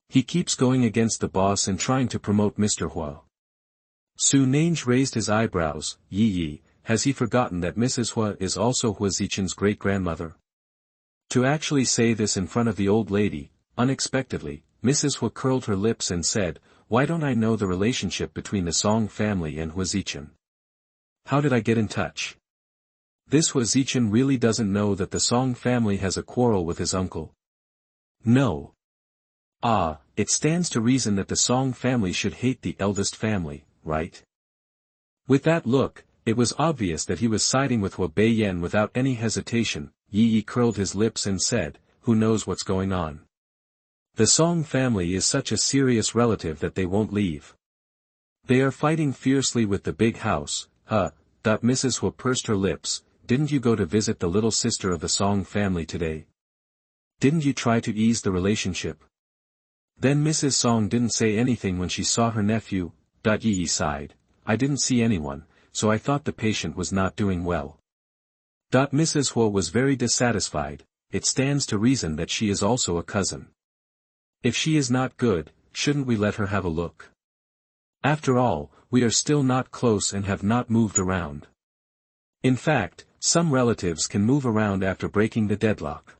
He keeps going against the boss and trying to promote Mr. Hua." Su Nange raised his eyebrows. Yi, has he forgotten that Mrs. Hua is also Hua Zichen's great-grandmother? To actually say this in front of the old lady, unexpectedly, Mrs. Hua curled her lips and said, "Why don't I know the relationship between the Song family and Hua Zichen? How did I get in touch? This Hua Zichen really doesn't know that the Song family has a quarrel with his uncle? No. Ah, it stands to reason that the Song family should hate the eldest family, right?" With that look, it was obvious that he was siding with Hua Beiyan without any hesitation. Yi curled his lips and said, who knows what's going on. The Song family is such a serious relative that they won't leave. They are fighting fiercely with the big house. Mrs. Hua pursed her lips. Didn't you go to visit the little sister of the Song family today? Didn't you try to ease the relationship? Then Mrs. Song didn't say anything when she saw her nephew. Yi sighed. I didn't see anyone, so I thought the patient was not doing well. Mrs. Hua was very dissatisfied. It stands to reason that she is also a cousin. If she is not good, shouldn't we let her have a look? After all, we are still not close and have not moved around. In fact, some relatives can move around after breaking the deadlock.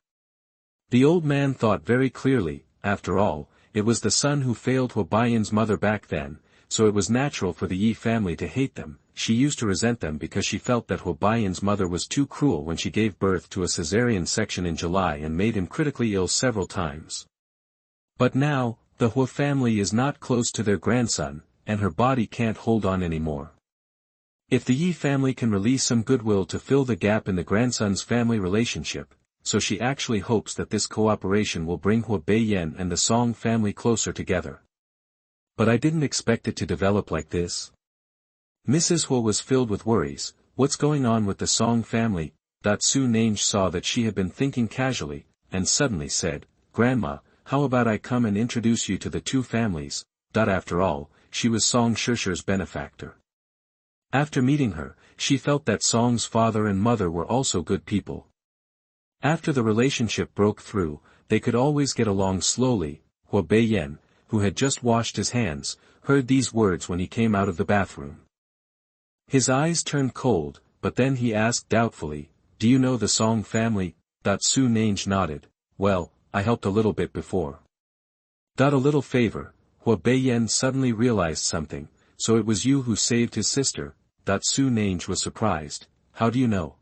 The old man thought very clearly. After all, it was the son who failed Hua Baiyan's mother back then, so it was natural for the Yi family to hate them. She used to resent them because she felt that Hua Baiyan's mother was too cruel when she gave birth to a cesarean section in July and made him critically ill several times. But now, the Hua family is not close to their grandson, and her body can't hold on anymore. If the Yi family can release some goodwill to fill the gap in the grandson's family relationship, so she actually hopes that this cooperation will bring Hua Baiyan and the Song family closer together. But I didn't expect it to develop like this. Mrs. Hua was filled with worries. What's going on with the Song family? Su Nange saw that she had been thinking casually, and suddenly said, Grandma, how about I come and introduce you to the two families? After all, she was Song Shishi's benefactor. After meeting her, she felt that Song's father and mother were also good people. After the relationship broke through, they could always get along slowly. Hua Baiyan, who had just washed his hands, heard these words when he came out of the bathroom. His eyes turned cold, but then he asked doubtfully, Do you know the Song family? Su Nange nodded. Well, I helped a little bit before. A little favor. Hua Baiyan suddenly realized something. So it was you who saved his sister. Su Nange was surprised. How do you know?